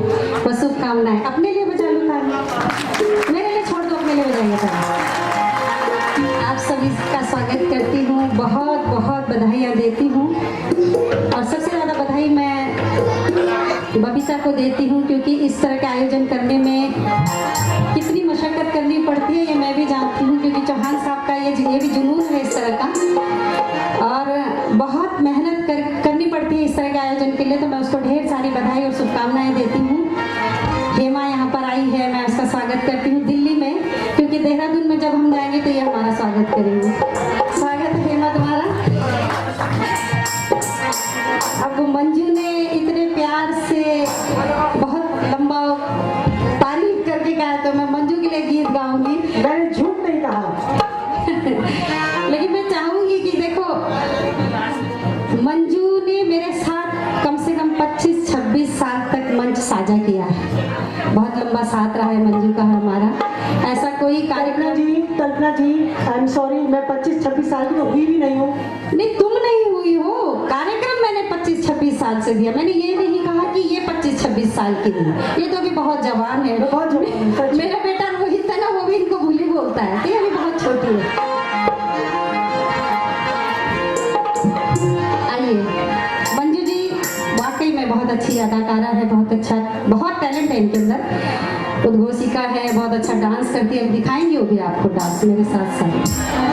व शुभकामनाएं। अपने लिए बजा लो ताली, मेरे लिए छोड़ दो, अपने लिए बजाइए ताली। आप सभी का स्वागत करती हूँ, बहुत बहुत बधाइयाँ देती हूँ। और सबसे ज़्यादा बधाई मैं बबीता को देती हूँ, क्योंकि इस तरह के आयोजन करने में कितनी मशक्क़त करनी पड़ती है ये मैं भी जानती हूँ, क्योंकि चौहान साहब का ये भी जुनून है इस तरह का, और बहुत मेहनत करनी पड़ती है इस तरह के आयोजन के लिए। तो मैं उसको ढेर सारी बधाई और शुभकामनाएं देती हूँ। हेमा यहाँ पर आई है, मैं उसका स्वागत करती हूँ दिल्ली में, क्योंकि देहरादून में जब हम जाएंगे तो ये हमारा स्वागत करेंगे। स्वागत है हेमा तुम्हारा। अब मंजू ने इतने प्यार से बहुत लंबा तारीफ करके कहा, तो मैं मंजू के लिए गीत गाऊंगी। मैंने झूठ नहीं कहा लेकिन मैं चाहूंगी कि देखो, मंजू ने मेरे साथ कम से कम 25-26 साल तक मंच साझा किया है। बहुत लंबा साथ रहा है मंजू का हमारा। ऐसा कोई कल्पना जी आई एम सॉरी, मैं 25-26 साल की तो हुई भी नहीं हूँ। नहीं, तुम नहीं हुई हो, कार्यक्रम मैंने 25-26 साल से दिया। मैंने ये नहीं कहा कि ये 25-26 साल की है, ये तो अभी बहुत जवान है। बहुत जवान है, सच। मेरा बेटा रोहित है ना, वो भी इनको भूली बोलता है कि अभी बहुत छोटी है। आइए, मंजू जी वाकई में बहुत अच्छी अदाकारा है, बहुत अच्छा, बहुत टैलेंट है इनके अंदर, उद्घोषिका है, बहुत अच्छा डांस करती है। अब दिखाएंगे वो भी आपको डांस मेरे साथ साथ।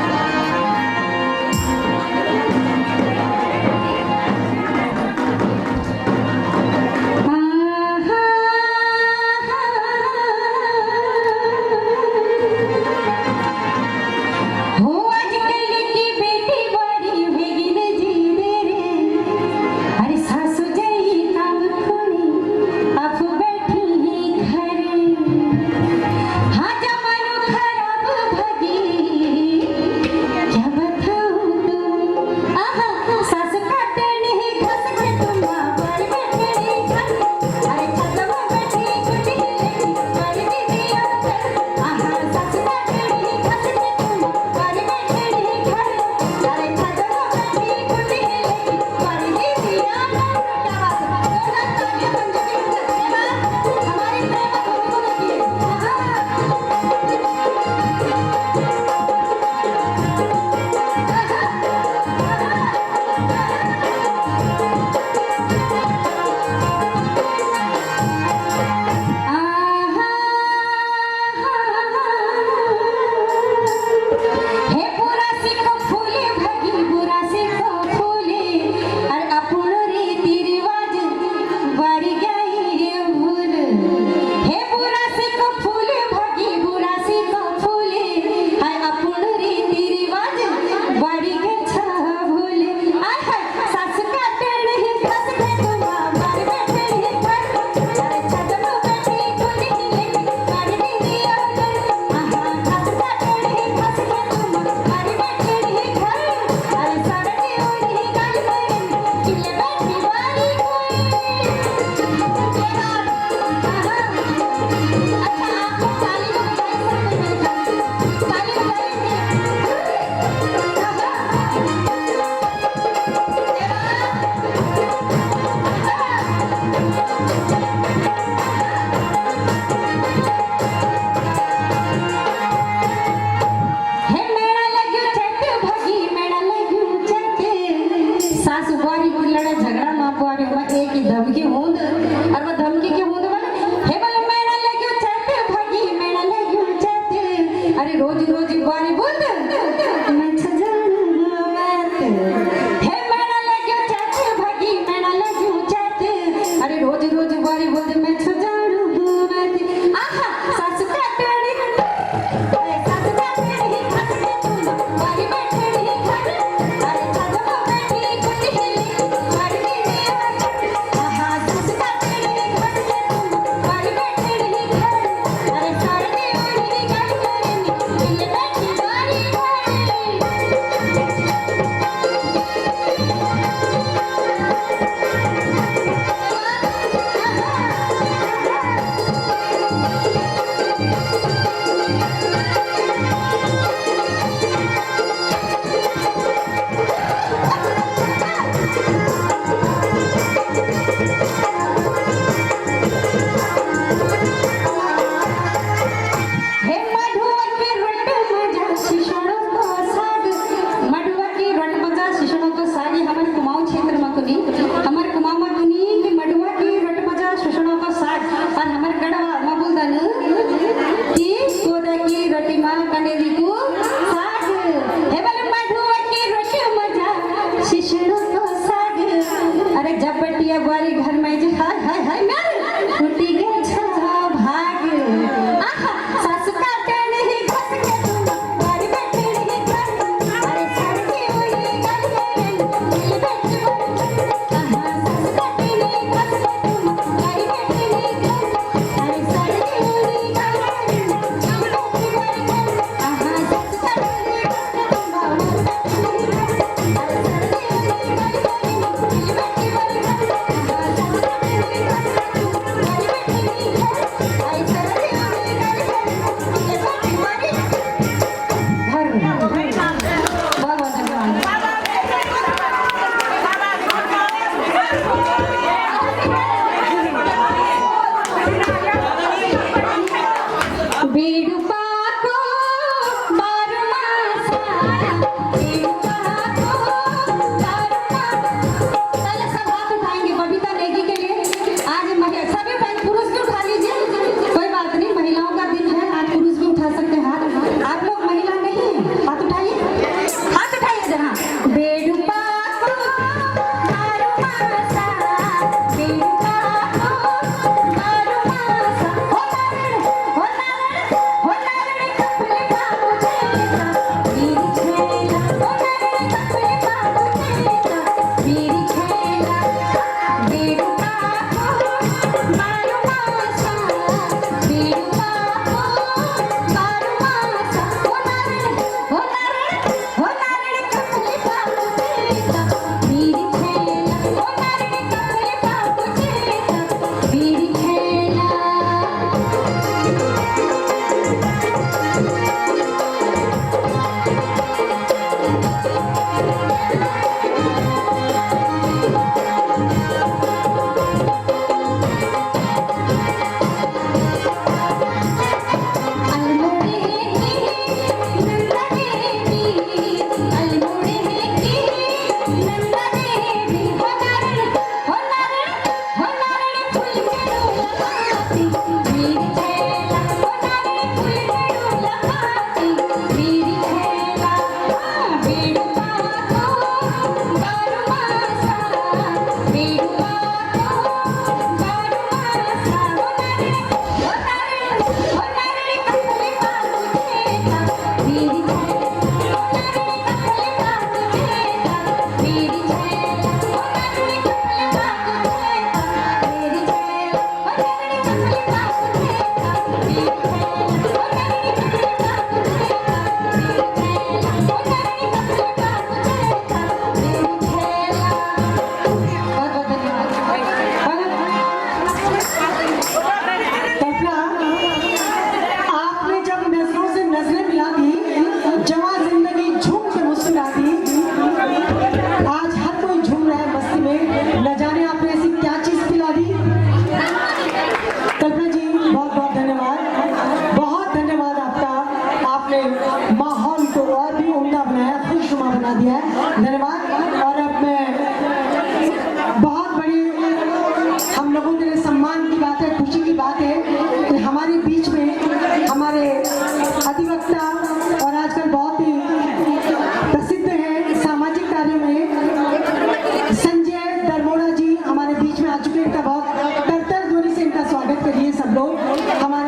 सब लोग हमारे